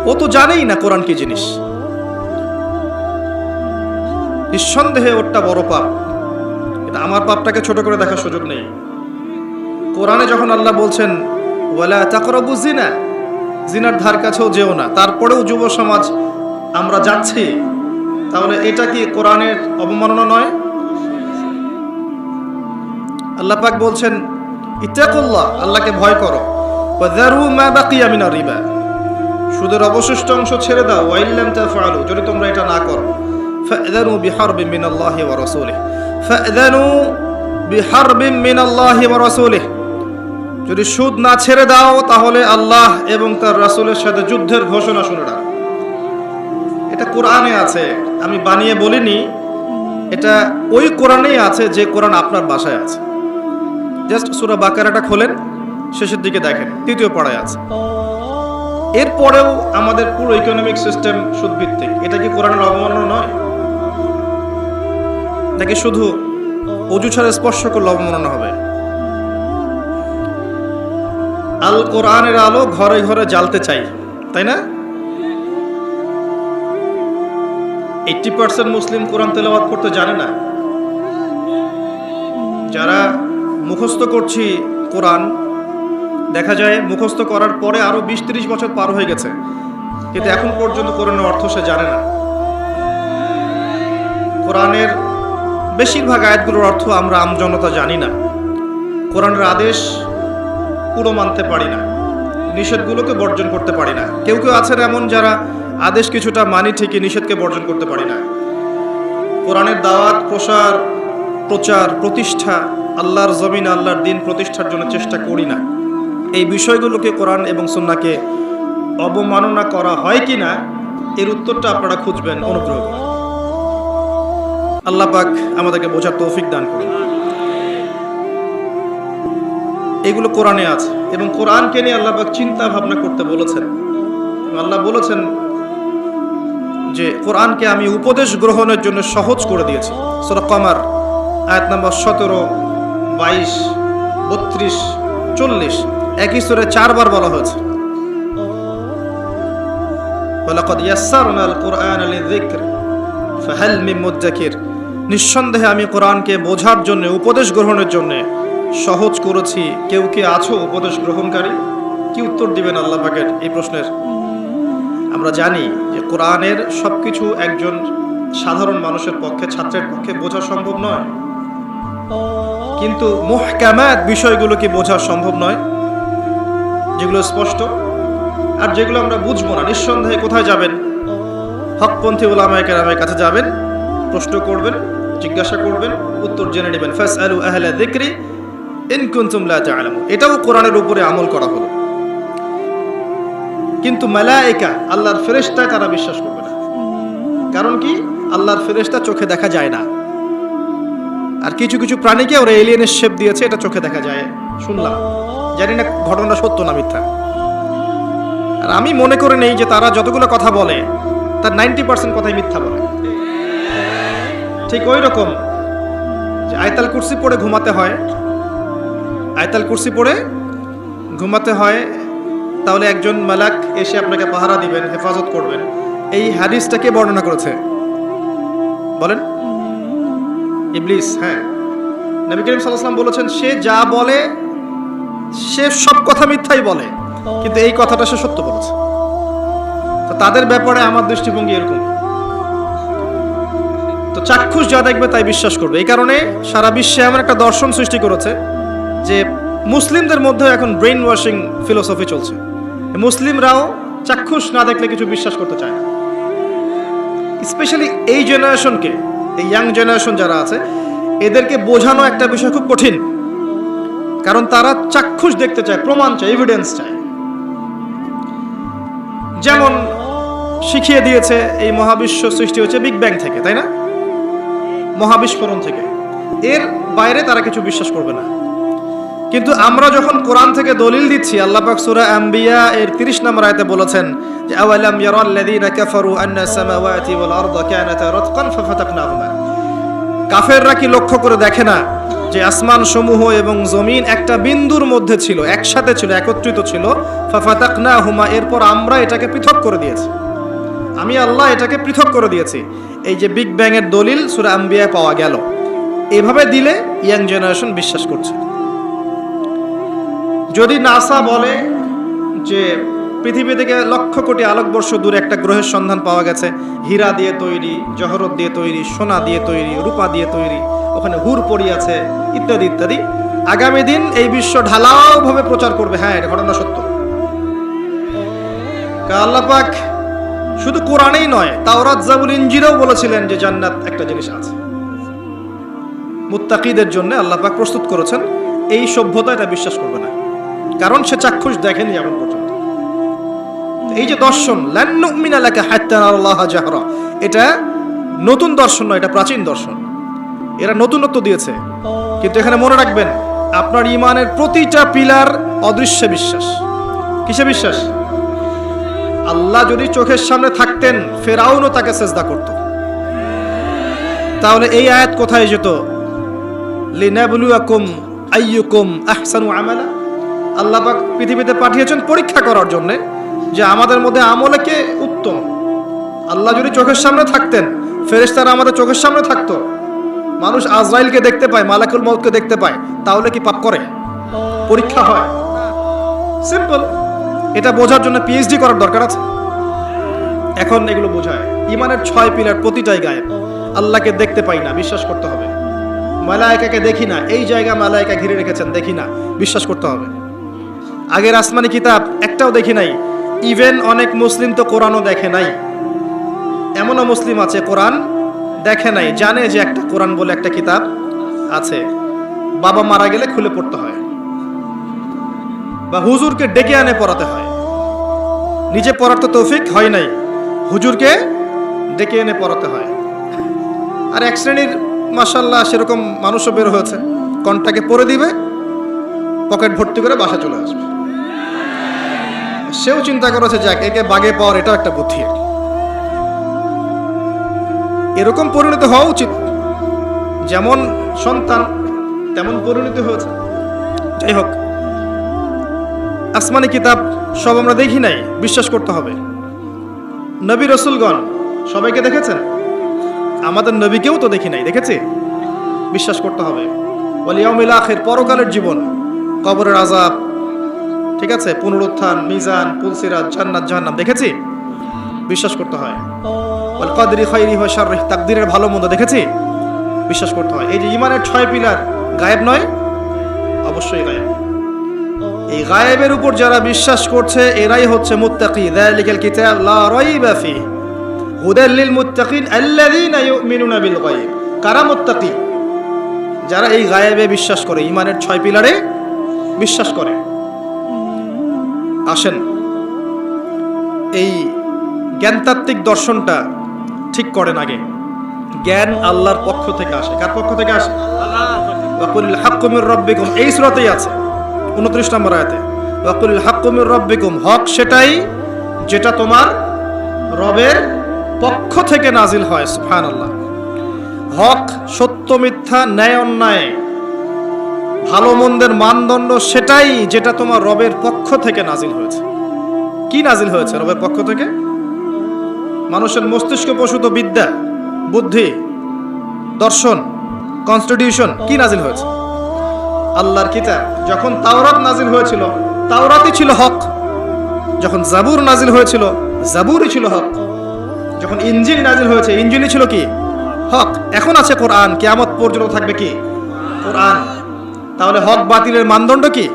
ও তো জানেই না কোরআন কি জিনিস। নিঃসন্দেহে ওটা বড় পাপ। এটা আমার পাপটাকে ছোট করে দেখার সুযোগ নেই। কোরআনে যখন আল্লাহ বলছেন ওয়ালা তাকরাবু জিনা, জিনার ধার কাছেও যেও না, তারপরেও যুব সমাজ আমরা যাচ্ছি, তাহলে এটা কি কোরআনের অবমাননা নয়? আল্লাহ পাক বলছেন ইত্তাকুল্লাহ, আল্লাহকে ভয় করো, ওয়াযারু মা বাকিয়া মিনার রিবা, সুদের অবশিষ্ট অংশ ছেড়ে দাও, ওয়া ইল্লাম তাফআলু, যদি তোমরা এটা না করো, ফা'যানু বিহারবিন মিনাল্লাহি ওয়া রাসূলিহি, ফা'যানু বিহারবিন মিনাল্লাহি ওয়া রাসূলিহি, যদি সুদ না ছেড়ে দাও তাহলে আল্লাহ এবং তার রাসূলের সাথে যুদ্ধের ঘোষণা শুনে নাও। এটা কোরআনে আছে, আমি বানিয়ে বলিনি, এটা ওই কোরআনেই আছে যে কোরআন আপনার বাসায় আছে। জাস্ট সূরা বাকারাটা খোলেন, শেষের দিকে দেখেন, 3য় পারায় আছে। এরপরেও আমাদের পুরো ইকোনমিক সিস্টেম সুদ ভিত্তিক। এটা কি কোরআনের অবমাননা নয়? নাকি শুধু অজু ছাড়া স্পর্শ করলে অবমাননা হবে? আল কোরআনের আলো ঘরে ঘরে জ্বালতে চাই, তাই না? 80% মুসলিম কোরআন তেলাওয়াত করতে জানে না। যারা মুখস্থ করছি কোরআন, দেখা যায় মুখস্থ করার পরে আরো 20-30 বছর পার হয়ে গেছে, কিন্তু এখন পর্যন্ত কোরআনের অর্থ সে জানে না। কোরআনের বেশিরভাগ আয়াতগুলোর অর্থ আমরা আমজনতা জানি না। কোরআনের আদেশ পুরো মানতে পারি না, নিষেধগুলোকে বর্জন করতে পারি না। কেউ কেউ আছেন এমন যারা আদেশ কিছুটা মানি ঠিকই, নিষেধকে বর্জন করতে পারি না। কোরআনের দাওয়াত, প্রচার, প্রতিষ্ঠা, আল্লাহর জমিন, আল্লাহর দিন প্রতিষ্ঠার জন্য চেষ্টা করি না। এই বিষয়গুলোকে কোরআন এবং সুন্নাহকে অবমাননা করা হয় কিনা এর উত্তরটা আপনারা খুঁজবেন অনুগ্রহ করে। আল্লাহ পাক আমাদেরকে বোঝার তৌফিক দান করুন। এগুলো কোরআনে আছে এবং কোরআনকে নিয়ে আল্লাহ পাক চিন্তা ভাবনা করতে বলেছেন। আল্লাহ বলেছেন যে কোরআনকে আমি উপদেশ গ্রহণের জন্য সহজ করে দিয়েছি। সূরা কমার আয়াত নম্বর 17, 22, 32, 40 একই সূরা 4 বার বলা হয়েছে। ওয়ালাকাদ ইয়াসসারনাল কুরআনা লিযিকর ফাহাল মিন মুদ্দাকির, নিঃসন্দেহে আমি কোরআনকে বোঝার জন্য, উপদেশ গ্রহণের জন্য সহজ করেছি, কেউ কি আছো উপদেশ গ্রহণকারী? কি উত্তর দিবেন আল্লাহ পাকের এই প্রশ্নের? আমরা জানি যে কোরআনের সবকিছু একজন সাধারণ মানুষের পক্ষে, ছাত্রের পক্ষে বোঝা সম্ভব নয়, কিন্তু মুহকামাত বিষয়গুলো কি বোঝা সম্ভব নয়, যেগুলো স্পষ্ট। আর যেগুলো আমরা বুঝবো না, নিঃসন্দেহে কোথায় যাবেন? হকপন্থী উলামায়ে কেরামের কাছে যাবেন, প্রশ্ন করবেন, জিজ্ঞাসা করবেন, উত্তর জেনে নেবেন। ফাসআলু আহলা যিকরি ইন কুনতুম লা তা'লামুন, এটাও কোরআনের উপরে আমল করা হলো। কিন্তু মালায়েকা, আল্লাহর ফেরেশতায় তারা বিশ্বাস করবে না। কারণ কি? আল্লাহর ফেরেশতা চোখে দেখা যায় না। আর কিছু কিছু প্রাণীকে ওরা এলিয়েনের শেপ দিয়েছে, এটা চোখে দেখা যায়, শুনলাম, জানি না ঘটনা সত্য না মিথ্যা। আর আমি মনে করে নেই যে তারা যতগুলো কথা বলে তার 90% কথাই মিথ্যা বলে। ঠিক ওই রকম যে আয়াতুল কুরসি পড়ে ঘুমাতে হয়, আয়াতুল কুরসি পড়ে ঘুমাতে হয়, তাহলে একজন মালাক এসে আপনাকে পাহারা দিবেন, হেফাজত করবেন। এই হাদিসটাকে বর্ণনা করেছে, বলেন? ইবলিস। হ্যাঁ, নবী করিম সাল্লাল্লাহু আলাইহি ওয়াসাল্লাম বলেছেন সে যা বলে সে সব কথা মিথ্যাই বলে, কিন্তু এই কথাটা সে সত্য বলেছে। তো তাদের ব্যাপারে আমার দৃষ্টিভঙ্গি এরকম। তো চাক্ষুষ যা দেখবে তাই বিশ্বাস করবে। এই কারণে সারা বিশ্বে এমন একটা দর্শন সৃষ্টি করেছে যে মুসলিমদের মধ্যে এখন ব্রেইন ওয়াশিং ফিলোসফি চলছে। মুসলিমরাও চাক্ষুষ না দেখলে কিছু বিশ্বাস করতে চায় না। স্পেশালি এই জেনারেশনকে, এই ইয়াং জেনারেশন যারা আছে, এদেরকে বোঝানো একটা বিষয় খুব কঠিন। কারণ তারা চাক্ষুষ দেখতে চায়, প্রমাণ চায়, এভিডেন্স চায়। যেমন শিখিয়ে দিয়েছে এই মহাবিশ্ব সৃষ্টি হচ্ছে বিগ ব্যাং থেকে, তাই না? মহাবিস্ফোরণ থেকে। এর বাইরে তারা কিছু বিশ্বাস করবে না। কিন্তু আমরা যখন কোরআন থেকে দলিল দিচ্ছি, আল্লাহ পাক সূরা আম্বিয়া এর 30 নম্বর আয়াতে বলেছেন যে আওয়ালাম ইয়ারাল্লাযীনা কাফারু আন্না সামাওয়াতি ওয়াল আরদা কানাতা রাতকান ফাফাতাকনাহুমা, কাফেররা কি লক্ষ্য করে দেখে না যে আসমান সমূহ এবং জমিন একটা বিন্দুর মধ্যে ছিল, একসাথে ছিল, একত্রিত ছিল। ফাফাতাকনাহুমা, এরপর আমরা এটাকে পৃথক করে দিয়েছি। আমি আল্লাহ এটাকে পৃথক করে দিয়েছি। এই যে বিগ ব্যাং এর দলিল সূরা আম্বিয়া পাওয়া গেল, এভাবে দিলে ইয়াং জেনারেশন বিশ্বাস করছে। যদি নাসা বলে যে পৃথিবী থেকে লক্ষ কোটি আলোকবর্ষ দূরে একটা গ্রহের সন্ধান পাওয়া গেছে, হীরা দিয়ে তৈরি, জহরত দিয়ে তৈরি, সোনা দিয়ে তৈরি, রূপা দিয়ে তৈরি, ওখানে হুর পড়ি আছে, ইত্যাদি ইত্যাদি, আগামী দিন এই বিশ্ব ঢালাও ভাবে প্রচার করবে হ্যাঁ এটা ঘটনা সত্য। আল্লাহ পাক শুধু কোরআনেই নয়, তাওরাত জাবুর ইনজিলেও বলেছিলেন যে জান্নাত একটা জিনিস আছে, মুত্তাকিদের জন্য আল্লাহ পাক প্রস্তুত করেছেন। এই সভ্যতা এটা বিশ্বাস করবে না, কারণ সে চাক্ষুষ দেখেনি এখন পর্যন্ত। এই যে দর্শন লান নুমিনা লাকা হাত্তা নারাল্লাহ জাহরা, এটা নতুন দর্শন নয়, এটা প্রাচীন দর্শন। এরা নতুনত্ব দিয়েছে, কিন্তু এখানে মনে রাখবেন আপনার ঈমানের প্রতিটা পিলার অদৃশ্য বিশ্বাস। কিসে বিশ্বাস? আল্লাহ যদি চোখের সামনে থাকতেন ফেরাউনও তাকে সেজদা করত। তাহলে এই আয়াত কোথায় যেত? লিনাবলুয়াকুম আইয়ুকুম আহসানু আমালা। আল্লাহ পাক পৃথিবীতে পাঠিয়েছেন পরীক্ষা করার জন্য যে আমাদের মধ্যে আমলে কে উত্তম। আল্লাহ যদি চোখের সামনে থাকতেন, ফেরেশতারা আমাদের চোখের সামনে থাকতো, মানুষ আজরাইলকে দেখতে পায়, মালাকুল মউতকে দেখতে পায়, তাহলে কি পাপ করে? পরীক্ষা হয়। সিম্পল। এটা বোঝার জন্য পিএইচডি করার দরকার আছে? এখন এগুলো বোঝায় ঈমানের 6 পিলার প্রতিটাই গায়েব। আল্লাহকে দেখতে পাই না, বিশ্বাস করতে হবে। মালায়েকাকে দেখি না, এই জায়গা মালায়েকা ঘিরে রেখেছেন, দেখি না, বিশ্বাস করতে হবে। আগের আসমানি কিতাব একটাও দেখি নাই। ইভেন অনেক মুসলিম তো কোরআনও দেখে নাই। এমনও মুসলিম আছে কোরআন দেখে নাই, জানে যে একটা কোরআন বলে একটা কিতাব আছে, বাবা মারা গেলে খুলে পড়তে হয় বা হুজুরকে ডেকে আনে পড়াতে হয়। নিজে পড়ার তো তৌফিক হয় নাই, হুজুরকে ডেকে এনে পড়াতে হয়। আর এক শ্রেণীর মাশাআল্লাহ সেরকম মানুষও বের হয়েছে, কনটাকে পড়ে দিবে, পকেট ভর্তি করে বাসা চলে আসবে। সেও চিন্তা করেছে যাক একে বাগে পাওয়ার এটাও একটা বুদ্ধি। এরকম পরিণত হওয়া উচিত, যেমন সন্তান তেমন পরিণতি হয়েছে। যাই হোক, আসমানি কিতাব সব আমরা দেখি নাই, বিশ্বাস করতে হবে। নবী রসুলগণ সবাইকে দেখেছেন, আমাদের নবীকেও তো দেখি নাই, দেখেছি, বিশ্বাস করতে হবে। ওয়াল ইয়াউমিল আখির, পরকালের জীবন, কবরের আযাব, ঠিক আছে, পুনরুত্থান, মিজান, পুলসিরাত, জান্নাত জাহান্নাম দেখেছি, বিশ্বাস করতে হয়। ওয়াল কদরি খাইরিহি ওয়া শাররিহি, তাকদীরের ভালো মন্দ দেখেছি, বিশ্বাস করতে হয়। এই যে ঈমানের 6 পিলার গায়েব নয়, অবশ্যই গায়েব। এই গায়েবের উপর যারা বিশ্বাস করছে এরাই হচ্ছে মুত্তাকি। যালিকাল কিতাব লা রাইবা ফিহি হুদাল লিল মুত্তাকিন আল্লাযীনা ইউমিনুনা বিল গায়ব। কারা মুত্তাকি? যারা এই গায়েবে বিশ্বাস করে, ঈমানের 6 পিলারে বিশ্বাস করে। আসেন এই জ্ঞানতাত্ত্বিক দর্শনটা ঠিক করেন আগে। জ্ঞান আল্লাহর পক্ষ থেকে আসে। কার পক্ষ থেকে আসে? ওয়াকুলিল হাক্কু মির রাব্বিকুম, এই সূরাতেই আছে 29 নম্বর আয়াতে। ওয়াকুলিল হাক্কু মির রাব্বিকুম, হক সেটাই যেটা তোমার রবের পক্ষ থেকে নাজিল হয়। সুবহানাল্লাহ। হক, সত্য মিথ্যা, ন্যায় অন্যায়, ভালো মন্দের মানদণ্ড সেটাই যেটা তোমার রবের পক্ষ থেকে নাজিল হয়েছে। কি নাজিল হয়েছে রবের পক্ষ থেকে? মানুষের মস্তিষ্ক প্রসূত বিদ্যা, বুদ্ধি, দর্শন, কনস্টিটিউশন, কি নাজিল হয়েছে? আল্লাহর কিতাব। যখন তাওরাত নাজিল হয়েছিল, তাওরাতই ছিল হক। যখন জাবুর নাজিল হয়েছিল, জাবুরই ছিল হক। যখন ইনজিল নাজিল হয়েছে, ইনজিলই ছিল কি? হক। এখন আছে কোরআন, কিয়ামত পর্যন্ত থাকবে কি? কোরআন। তাহলে হক বাতিলের মানদণ্ড কি?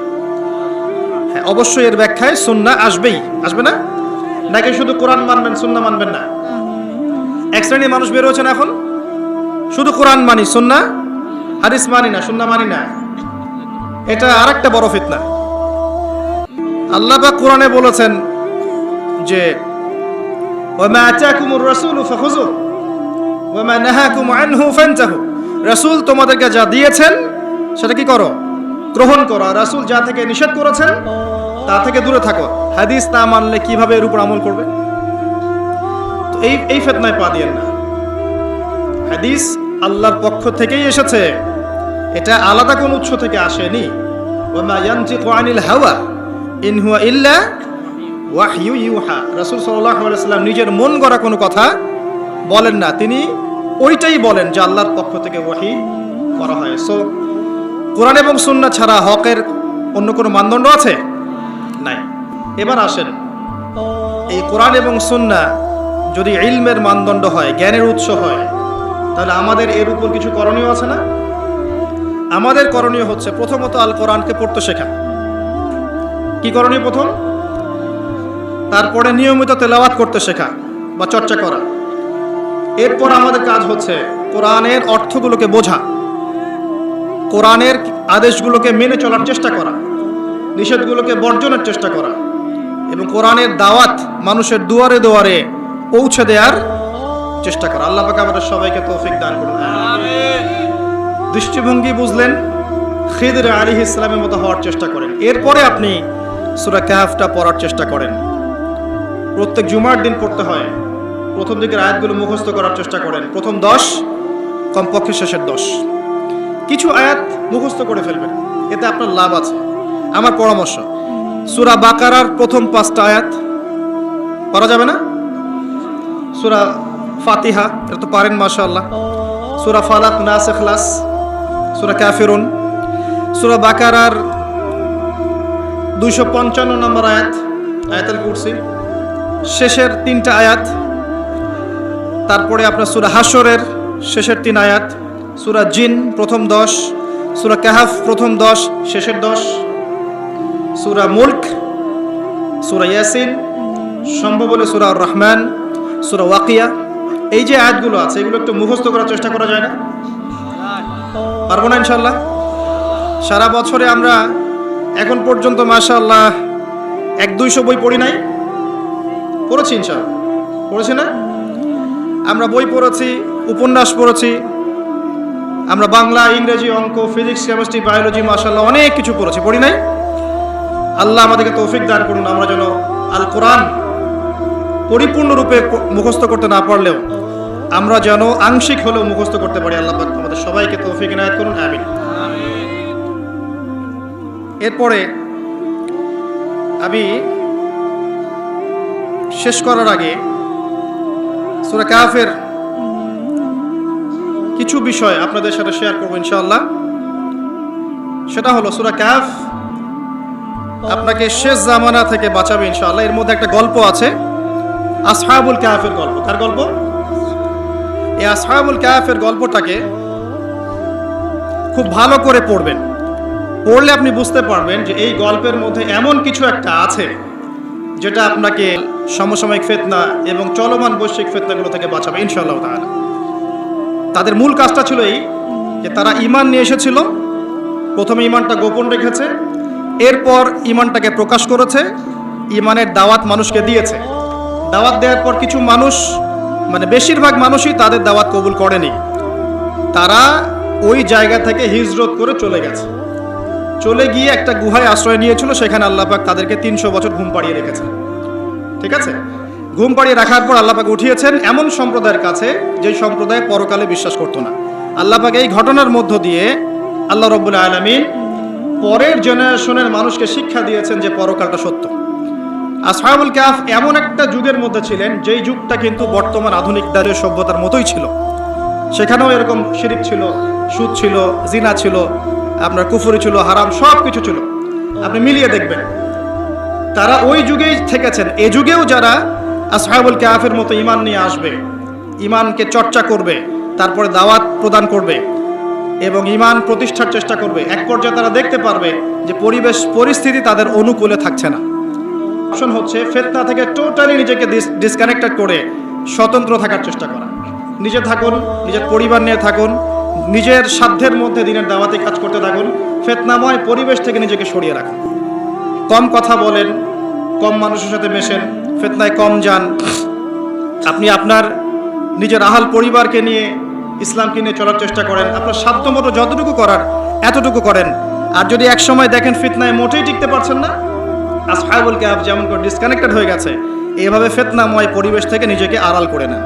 হ্যাঁ, অবশ্যই এর ব্যাখ্যায় সুন্নাহ আসবেই, আসবে না? নাকি শুধু কোরআন মানবেন, সুন্নাহ মানবেন না? এক শ্রেণীর মানুষ বের হচ্ছে না এখন, শুধু কোরআন মানি, সুন্নাহ হাদিস মানি না, সুন্নাহ মানি না। এটা আরেকটা বড় ফিতনা। আল্লাহ পাক কোরআনে বলেছেন যে ওয়া মা আতাকুমুর রাসূলু ফাখুযু ওয়া মা নাহাকুম আনহু ফান্তাহু। রাসূল তোমাদেরকে যা দিয়েছেন সেটা কি করো? গ্রহণ করো। রাসূল যা থেকে নিষেধ করেছেন তা থেকে দূরে থাকো। হাদিস না মানলে কিভাবে এর উপর আমল করবে? তো এই ফিতনায় পা দিয়েন না। হাদিস আল্লাহর পক্ষ থেকেই এসেছে, এটা আলাদা কোন উৎস থেকে আসেনি। ওয়া মা ইয়ানতিকু আনিল হাওয়া ইন হুয়া ইল্লা ওয়াহয়ু ইউহা। রাসূল সাল্লাল্লাহু আলাইহি ওয়াসাল্লাম নিজের মন গড়া কোনো কথা বলেন না, তিনি ওইটাই বলেন যে আল্লাহর পক্ষ থেকে ওয়াহী করা হয়। সো কোরআন এবং সুন্নাহ ছাড়া হকের অন্য কোনো মানদণ্ড আছে? নাই। এবার আসেন, এই কোরআন এবং সুন্নাহ যদি ইলমের মানদণ্ড হয়, জ্ঞানের উৎস হয়, তাহলে আমাদের এর উপর কিছু করণীয় আছে না? আমাদের করণীয় হচ্ছে প্রথমত আল কোরআনকে পড়তে শেখা। কি করণীয়? প্রথম, তারপরে নিয়মিত তেলাওয়াত করতে শেখা বা চর্চা করা। এরপর আমাদের কাজ হচ্ছে কোরআনের অর্থগুলোকে বোঝা, কোরআনের আদেশগুলোকে মেনে চলার চেষ্টা করা, নিষেধগুলোকে বর্জনের চেষ্টা করা, এবং কোরআনের দাওয়াত মানুষের দুয়ারে দুয়ারে পৌঁছে দেওয়ার চেষ্টা করা। আল্লাহ পাক আমাদের সবাইকে তৌফিক দান করুন। আমিন। দৃষ্টিভঙ্গি বুঝলেন, খিদর আলাইহিস সালামের মতো হওয়ার চেষ্টা করেন। এরপরে আপনি সূরা কাহফটা পড়ার চেষ্টা করেন। প্রত্যেক জুমার দিন পড়তে হয়। প্রথম দিকের আয়াতগুলো মুখস্থ করার চেষ্টা করেন, প্রথম 10, কমপক্ষে শেষের 10। কিছু আয়াত মুখস্থ করে ফেলবেন, এতে আপনার লাভ আছে। আমার পরামর্শ, সূরা বাকারার প্রথম 5টা আয়াত পড়া যাবে না? সূরা ফাতিহা এটা তো পারেন মাশাআল্লাহ, সূরা ফালাক, নাস, ইখলাস, সূরা কাফিরুন, সূরা বাকারার 255 নম্বর আয়াত আয়াতুল কুরসি, শেষের 3টা আয়াত, তারপরে আপনার সূরা হাশরের শেষের 3 আয়াত, সূরা জিন প্রথম 10, সূরা কাহফ প্রথম 10 শেষের 10, সূরা মুলক, সূরা ইয়াসিন, সম্ভব হলে সূরা আর রহমান, সূরা ওয়াকিয়া। এই যে আয়াতগুলো আছে এগুলো একটু মুখস্থ করার চেষ্টা করা যায় না? পারবো না ইনশাআল্লাহ? সারা বছরে আমরা এখন পর্যন্ত মাশাআল্লাহ 100-200 বই পড়ি নাই? পড়েছি ইনশাআল্লাহ, পড়েছি না? আমরা বই পড়েছি, উপন্যাস পড়েছি, আমরা বাংলা, ইংরেজি, অঙ্ক, ফিজিক্স, কেমিস্ট্রি, বায়োলজি মাশাআল্লাহ অনেক কিছু পড়েছি, পড়ি নাই? আল্লাহ আমাদেরকে তৌফিক দান করুন, আমরা যেন আল কোরআন পরিপূর্ণরূপে মুখস্থ করতে না পারলেও আমরা যেন আংশিক হলেও মুখস্থ করতে পারি। আল্লাহ পাক আমাদের সবাইকে তৌফিক ইনায়াত করুন, আমিন। এরপরে আমি শেষ করার আগে সূরা কাহফের কিছু বিষয় আপনাদের সাথে শেয়ার করব ইনশাআল্লাহ। সেটা হলো সূরা কাহফ আপনাকে শেষ জামানা থেকে বাঁচাবে ইনশাআল্লাহ। এর মধ্যে একটা গল্প আছে, আসহাবুল কাহফের গল্প। কার গল্প? এই আসহাবুল কাহফের গল্পটাকে খুব ভালো করে পড়বেন। পড়লে আপনি বুঝতে পারবেন যে এই গল্পের মধ্যে এমন কিছু একটা আছে যেটা আপনাকে সমসাময়িক ফিতনা এবং চলমান বৈশ্বিক ফিতনাগুলো থেকে বাঁচাবে ইনশাআল্লাহ তাআলা। তাদের মূল কাজটা ছিল এই যে তারা ঈমান নিয়ে এসেছিল, প্রথমে ঈমানটা গোপন রেখেছে, এরপর ঈমানটাকে প্রকাশ করেছে, ঈমানের দাওয়াত মানুষকে দিয়েছে। দাওয়াত দেওয়ার পর কিছু মানুষ, মানে বেশিরভাগ মানুষই তাদের দাওয়াত কবুল করেনি। তারা ওই জায়গা থেকে হিজরত করে চলে গেছে, চলে গিয়ে একটা গুহায় আশ্রয় নিয়েছিল। সেখানে আল্লাহ পাক তাদেরকে 300 বছর ঘুম পাড়িয়ে রেখেছেন। ঠিক আছে, ঘুম পাড়িয়ে রাখার পর আল্লাহ পাক উঠিয়েছেন এমন সম্প্রদায়ের কাছে যে সম্প্রদায় পরকালে বিশ্বাস করতো না। আল্লাহ পাক এই ঘটনার মধ্য দিয়ে আল্লাহ রাব্বুল আলামিন পরের জেনারেশনের মানুষকে শিক্ষা দিয়েছেন যে পরকালটা সত্য। আসহাবুল কাহফ এমন একটা যুগের মধ্যে ছিলেন যেই যুগটা কিন্তু বর্তমান আধুনিক দাঁড়িয়ে সভ্যতার মতোই ছিল। সেখানেও এরকম শিরক ছিল, সুদ ছিল, জিনা ছিল, আপনার কুফরি ছিল, হারাম সব কিছু ছিল। আপনি মিলিয়ে দেখবেন তারা ওই যুগেই থেকেছেন। এ যুগেও যারা আসহাবুল কাহফের মতো ঈমান নিয়ে আসবে, ঈমানকে চর্চা করবে, তারপরে দাওয়াত প্রদান করবে এবং ঈমান প্রতিষ্ঠার চেষ্টা করবে, এক পর্যায়ে তারা দেখতে পারবে যে পরিবেশ পরিস্থিতি তাদের অনুকূলে থাকছে না। অপশন হচ্ছে ফিতনা থেকে টোটালি নিজেকে ডিসকানেক্টেড করে স্বতন্ত্র থাকার চেষ্টা করা। নিজে থাকুন, নিজের পরিবার নিয়ে থাকুন, নিজের সাধ্যের মধ্যে দিনের দাওয়াতে কাজ করতে থাকুন, ফিতনাময় পরিবেশ থেকে নিজেকে সরিয়ে রাখুন। কম কথা বলেন, কম মানুষের সাথে মেশেন, ফিতনায় কম যান। আপনি আপনার নিজের আহাল পরিবারকে নিয়ে ইসলামকে নিয়ে চলার চেষ্টা করেন। আপনার সাধ্যমতো যতটুকু করার এতটুকু করেন। আর যদি এক সময় দেখেন ফিতনায় মোটেই টিকতে পারছেন না, আসহাবুল কাহফ যেমন করে ডিসকানেক্টেড হয়ে গেছে, এইভাবে ফিতনাময় পরিবেশ থেকে নিজেকে আড়াল করে নেন।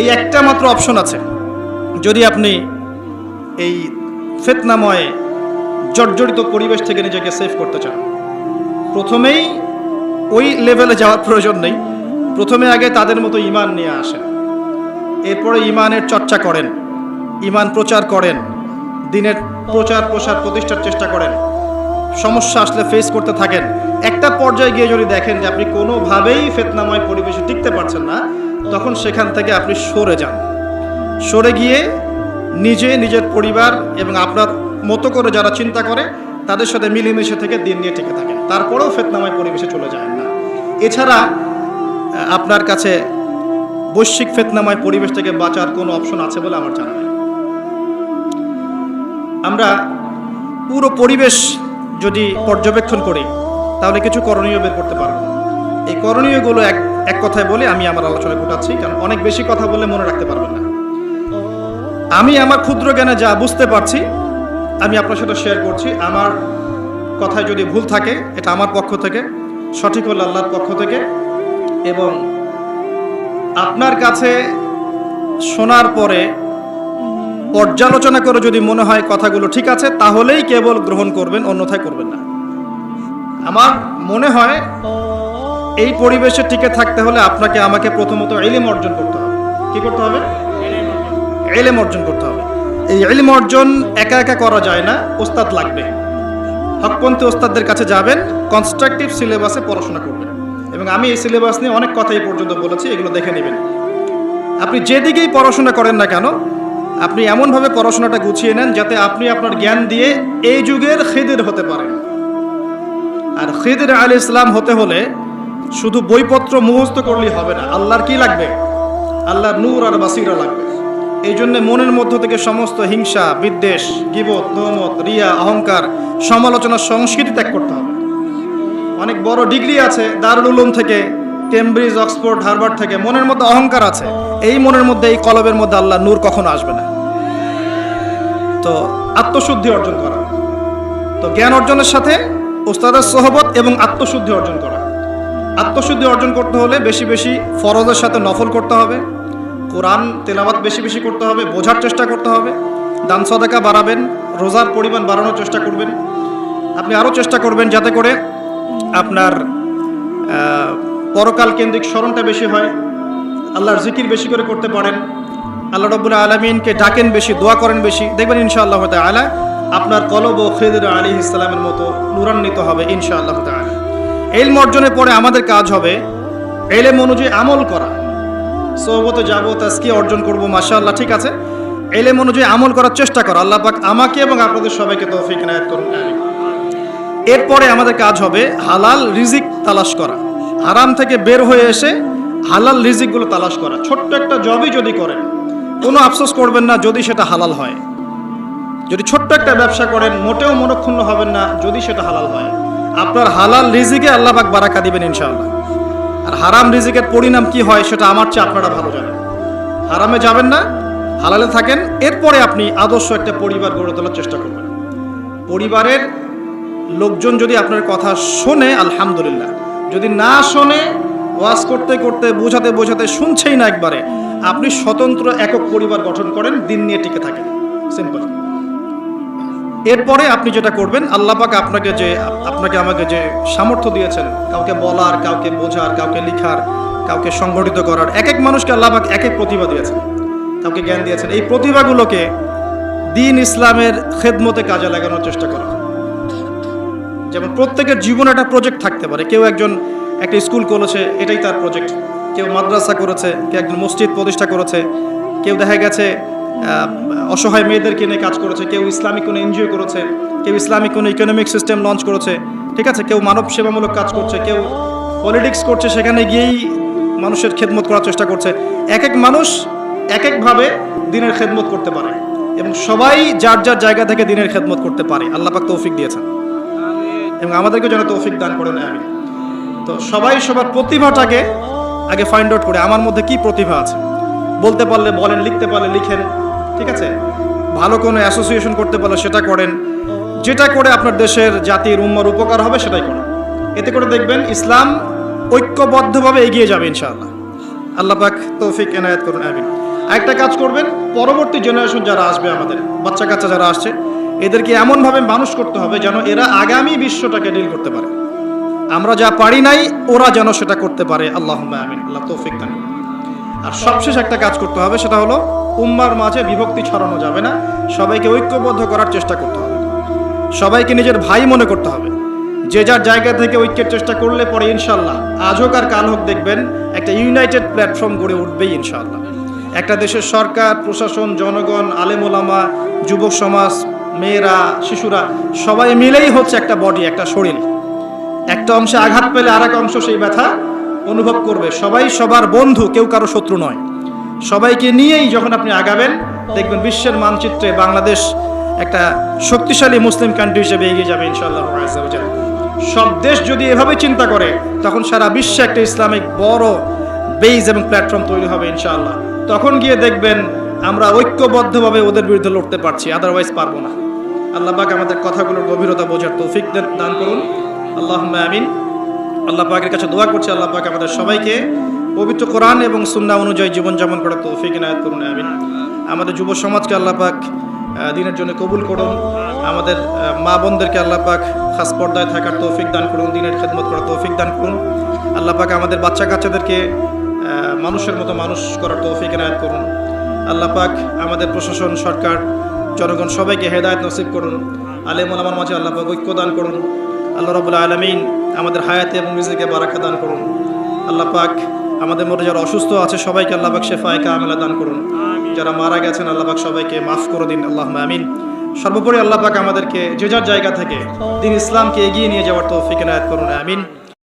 এই একটা মাত্র অপশন আছে যদি আপনি এই ফিতনাময় জর্জরিত পরিবেশ থেকে নিজেকে সেভ করতে চান। প্রথমেই ওই লেভেলে যাওয়ার প্রয়োজন নেই। প্রথমে আগে তাদের মতো ঈমান নিয়ে আসেন, এরপরে ঈমানের চর্চা করেন, ঈমান প্রচার করেন, দ্বীনের প্রচার প্রসার প্রতিষ্ঠার চেষ্টা করেন, সমস্যা আসলে ফেস করতে থাকেন। একটা পর্যায়ে গিয়ে যদি দেখেন যে আপনি কোনোভাবেই ফিতনাময় পরিবেশে টিকতে পারছেন না, তখন সেখান থেকে আপনি সরে যান। সরে গিয়ে নিজের পরিবার এবং আপনার মতো করে যারা চিন্তা করে তাদের সাথে মিলেমিশে থেকে দিন নিয়ে টিকে থাকেন। তারপরেও ফিতনাময় পরিবেশে চলে যায় না। এছাড়া আপনার কাছে বৈশ্বিক ফিতনাময় পরিবেশ থেকে বাঁচার কোনো অপশন আছে বলে আমার জানা নেই। আমরা পুরো পরিবেশ যদি পর্যবেক্ষণ করি তাহলে কিছু করণীয় বের করতে পারবো। এই করণীয়গুলো এক কথায় বলে আমি আমার আলোচনা গোটাচ্ছি, কারণ অনেক বেশি কথা বললে মনে রাখতে পারবেন না। আমি আমার ক্ষুদ্র জ্ঞানে যা বুঝতে পারছি আমি আপনার সাথে শেয়ার করছি। আমার কথায় যদি ভুল থাকে এটা আমার পক্ষ থেকে, সঠিক হল আল্লাহর পক্ষ থেকে। এবং আপনার কাছে শোনার পরে পর্যালোচনা করে যদি মনে হয় কথাগুলো ঠিক আছে তাহলেই কেবল গ্রহণ করবেন, অন্যথায় করবেন না। আমার মনে হয় এই পরিবেশে টিকে থাকতে হলে আপনাকে আমাকে প্রথমত ইলম অর্জন করতে হবে। কি করতে হবে? ইলম অর্জন করতে হবে। এই ইলম অর্জন একা একা করা যায় না, ওস্তাদ লাগবে। হকপন্থী ওস্তাদদের কাছে যাবেন, কনস্ট্রাকটিভ সিলেবাসে পড়াশোনা করবেন। এবং আমি এই সিলেবাস নিয়ে অনেক কথাই পর্যন্ত বলেছি, এগুলো দেখে নেবেন। আপনি যেদিকেই পড়াশোনা করেন না কেন, আপনি এমনভাবে পড়াশোনাটা গুছিয়ে নেন যাতে আপনি আপনার জ্ঞান দিয়ে এই যুগের খিদির হতে পারেন। আর খিদির আলাইহিস সালাম হতে হলে শুধু বইপত্র মুখস্থ করলেই হবে না, আল্লাহর কি লাগবে? আল্লাহর নূর আর বাসিরা লাগবে। এই জন্য মনের মধ্য থেকে সমস্ত হিংসা, বিদ্বেষ, গীবত, নহমত, রিয়া, অহংকার, সমালোচনার সংস্কৃতি ত্যাগ করতে হবে। অনেক বড় ডিগ্রি আছে দারুল উলুম থেকে, কেমব্রিজ, অক্সফোর্ড, হার্ভার্ড থেকে, মনের মধ্যে অহংকার আছে, এই মনের মধ্যে, এই কলবের মধ্যে আল্লাহ নূর কখনো আসবে না। তো আত্মশুদ্ধি অর্জন করা, তো জ্ঞান অর্জনের সাথে ওস্তাদের সোহবত এবং আত্মশুদ্ধি অর্জন করা। আত্মশুদ্ধি অর্জন করতে হলে বেশি বেশি ফরজের সাথে নফল করতে হবে, কোরআন তেলাওয়াত বেশি বেশি করতে হবে, বোঝার চেষ্টা করতে হবে, দান সাদাকা বাড়াবেন, রোজার পরিমাণ বাড়ানোর চেষ্টা করবেন। আপনি আরও চেষ্টা করবেন যাতে করে আপনার পরকাল কেন্দ্রিক স্মরণটা বেশি হয়, আল্লাহর জিকির বেশি করে করতে পারেন, আল্লাহ রাব্বুল আলামিনকে ডাকেন বেশি, দোয়া করেন বেশি। দেখবেন ইনশাআল্লাহ তাআলা আপনার কলব ও খিদির আলাইহিস সালামের মতো নূরান্বিত হবে ইনশাআল্লাহ তাআলা। ইলম অর্জনের পরে আমাদের কাজ হবে ইলম অনুযায়ী আমল করা। সোহবতে যাব, তাজকিয়া অর্জন করব, মাশাআল্লাহ, ঠিক আছে। ইলম অনুযায়ী আমল করার চেষ্টা করা। আল্লাহ পাক আমাকে এবং আপনাদের সবাইকে তৌফিক ইনায়াত করুন, আমিন। এরপরে আমাদের কাজ হবে হালাল রিজিক তালাশ করা। হারাম থেকে বের হয়ে এসে হালাল রিজিকগুলো তালাশ করা। ছোট্ট একটা জবই যদি করেন কোনো আফসোস করবেন না যদি সেটা হালাল হয়। যদি ছোট্ট একটা ব্যবসা করেন মোটেও মনক্ষুণ্ণ হবেন না যদি সেটা হালাল হয়। আপনার হালাল রিজিকে আল্লাহ পাক বারাকা দিবেন ইনশাআল্লাহ। আর হারাম রিজিকের পরিণাম কি হয় সেটা আমার চেয়ে আপনারা ভালো জানেন। হারামে যাবেন না, হালালে থাকেন। এরপরে আপনি আদর্শ একটা পরিবার গড়ে তোলার চেষ্টা করবেন। পরিবারের লোকজন যদি আপনার কথা শোনে আলহামদুলিল্লাহ, যদি না শোনে, ওয়াজ করতে করতে বোঝাতে বোঝাতে শুনছেই না একবারে, আপনি স্বতন্ত্র একক পরিবার গঠন করেন, দিন নিয়ে টিকে থাকেন, সিম্পল। এরপরে আপনি যেটা করবেন, আল্লাহ পাক আপনাকে আমাকে যে সামর্থ্য দিয়েছেন, কাউকে বলার, কাউকে বোঝার, কাউকে লিখার, কাউকে সংগঠিত করার, এক এক মানুষকে আল্লাহ পাক এক এক প্রতিভা দিয়েছেন, কাউকে জ্ঞান দিয়েছেন। এই প্রতিভাগুলোকে দ্বীন ইসলামের খেদমতে কাজে লাগানোর চেষ্টা করা। যেমন প্রত্যেকের জীবনে একটা প্রজেক্ট থাকতে পারে। কেউ একজন একটা স্কুল করেছে, এটাই তার প্রজেক্ট। কেউ মাদ্রাসা করেছে, কেউ একজন মসজিদ প্রতিষ্ঠা করেছে, কেউ দেখা গেছে অসহায় মেয়েদেরকে নিয়ে কাজ করেছে, কেউ ইসলামিক কোনো এনজিও করেছে, কেউ ইসলামিক কোনো ইকোনমিক সিস্টেম লঞ্চ করেছে, ঠিক আছে, কেউ মানব সেবামূলক কাজ করছে, কেউ পলিটিক্স করছে, সেখানে গিয়েই মানুষের খেদমত করার চেষ্টা করছে। এক এক মানুষ এক একভাবে দিনের খেদমত করতে পারে এবং সবাই যার যার জায়গা থেকে দিনের খেদমত করতে পারে। আল্লাহ পাক তৌফিক দিয়েছেন এবং আমাদেরকে যেন তৌফিক দান করেন, আমিন। তো সবাই সবার প্রতিভাটাকে আগে ফাইন্ড আউট করে আমার মধ্যে কি প্রতিভা আছে। বলতে পারলে বলেন, লিখতে পারলে লিখেন, ঠিক আছে। ভালো কোনো অ্যাসোসিয়েশন করতে পারলে সেটা করেন। যেটা করে আপনার দেশের জাতির উম্মার উপকার হবে সেটাই করেন। এতে করে দেখবেন ইসলাম ঐক্যবদ্ধভাবে এগিয়ে যাবে ইনশাআল্লাহ। আল্লাহ পাক তৌফিক এনায়েত করুন, আমিন। আরেকটা কাজ করবেন, পরবর্তী জেনারেশন যারা আসবে, আমাদের বাচ্চা কাচ্চা যারা আসছে, এদেরকে এমনভাবে মানুষ করতে হবে যেন এরা আগামী বিশ্বটাকে ডিল করতে পারে। আমরা যা পারি নাই ওরা যেন সেটা করতে পারে। আল্লাহুম্মা আমিন। আল্লাহ তৌফিক দান করুন। আর সবশেষ একটা কাজ করতে হবে, সেটা হলো উম্মার মাঝে বিভক্তি ছড়ানো যাবে না, সবাইকে ঐক্যবদ্ধ করার চেষ্টা করতে হবে, সবাইকে নিজের ভাই মনে করতে হবে। যে যার জায়গা থেকে ঐক্যের চেষ্টা করলে পরে ইনশাল্লাহ আজ হোক আর কাল হোক দেখবেন একটা ইউনাইটেড প্ল্যাটফর্ম গড়ে উঠবেই ইনশাল্লাহ। একটা দেশের সরকার, প্রশাসন, জনগণ, আলেম ওলামা, যুবক সমাজ, মেয়েরা, শিশুরা সবাই মিলেই হচ্ছে একটা বডি, একটা শরীর। একটা অংশে আঘাত পেলে আর এক অংশ সেই ব্যথা অনুভব করবে। সবাই সবার বন্ধু, কেউ কারো শত্রু নয়। সবাইকে নিয়েই যখন আপনি আগাবেন দেখবেন বিশ্বের মানচিত্রে বাংলাদেশ একটা শক্তিশালী মুসলিম কান্ট্রি হিসেবে এগিয়ে যাবে ইনশাআল্লাহ। সব দেশ যদি এভাবে চিন্তা করে তখন সারা বিশ্বে একটা ইসলামিক বড় বেজ এবং প্ল্যাটফর্ম তৈরি হবে ইনশাআল্লাহ। তখন গিয়ে দেখবেন আমরা ঐক্যবদ্ধভাবে ওদের বিরুদ্ধে লড়তে পারছি, আদারওয়াইজ পারবো না। আল্লাহ পাক আমাদের কথাগুলোর গভীরতা বোঝার তৌফিক দান করুন। আল্লাহুম্মা আমিন। আল্লাহ পাকের কাছে দোয়া করছি আল্লাহ পাক আমাদের সবাইকে পবিত্র কোরআন এবং সুন্নাহ অনুযায়ী জীবনযাপন করার তৌফিক ইনায়াত করুন। আমিন। আমাদের যুব সমাজকে আল্লাহ পাক দিনের জন্য কবুল করুন। আমাদের মা বোনদেরকে আল্লাহ পাক খাস পর্দায় থাকার তৌফিক দান করুন, দিনের খেদমত করার তৌফিক দান করুন। আল্লাহ পাক আমাদের বাচ্চা কাচ্চাদেরকে মানুষের মতো মানুষ করার তৌফিক ইনায়াত করুন। আল্লাহ পাক আমাদের প্রশাসন, সরকার, জনগণ সবাইকে হেদায়েত নসিব করুন। আলেম ওলামার মাঝে আল্লাহ পাক ঐক্য দান করুন। আল্লাহ রাব্বুল আলামিন আমাদের হায়াতে এবং রিজিকে বারাকা দান করুন। আল্লাহ পাক আমাদের মধ্যে যারা অসুস্থ আছে সবাইকে আল্লাহ পাক শেফায়ে কামেলা দান করুন। যারা মারা গেছেন আল্লাহ পাক সবাইকে মাফ করে দিন। আল্লাহুম্মা আমিন। সর্বোপরি আল্লাহ পাক আমাদেরকে যে যার জায়গা থেকে দ্বীন ইসলামকে এগিয়ে নিয়ে যাওয়ার তৌফিক ইনায়াত করুন। আমিন।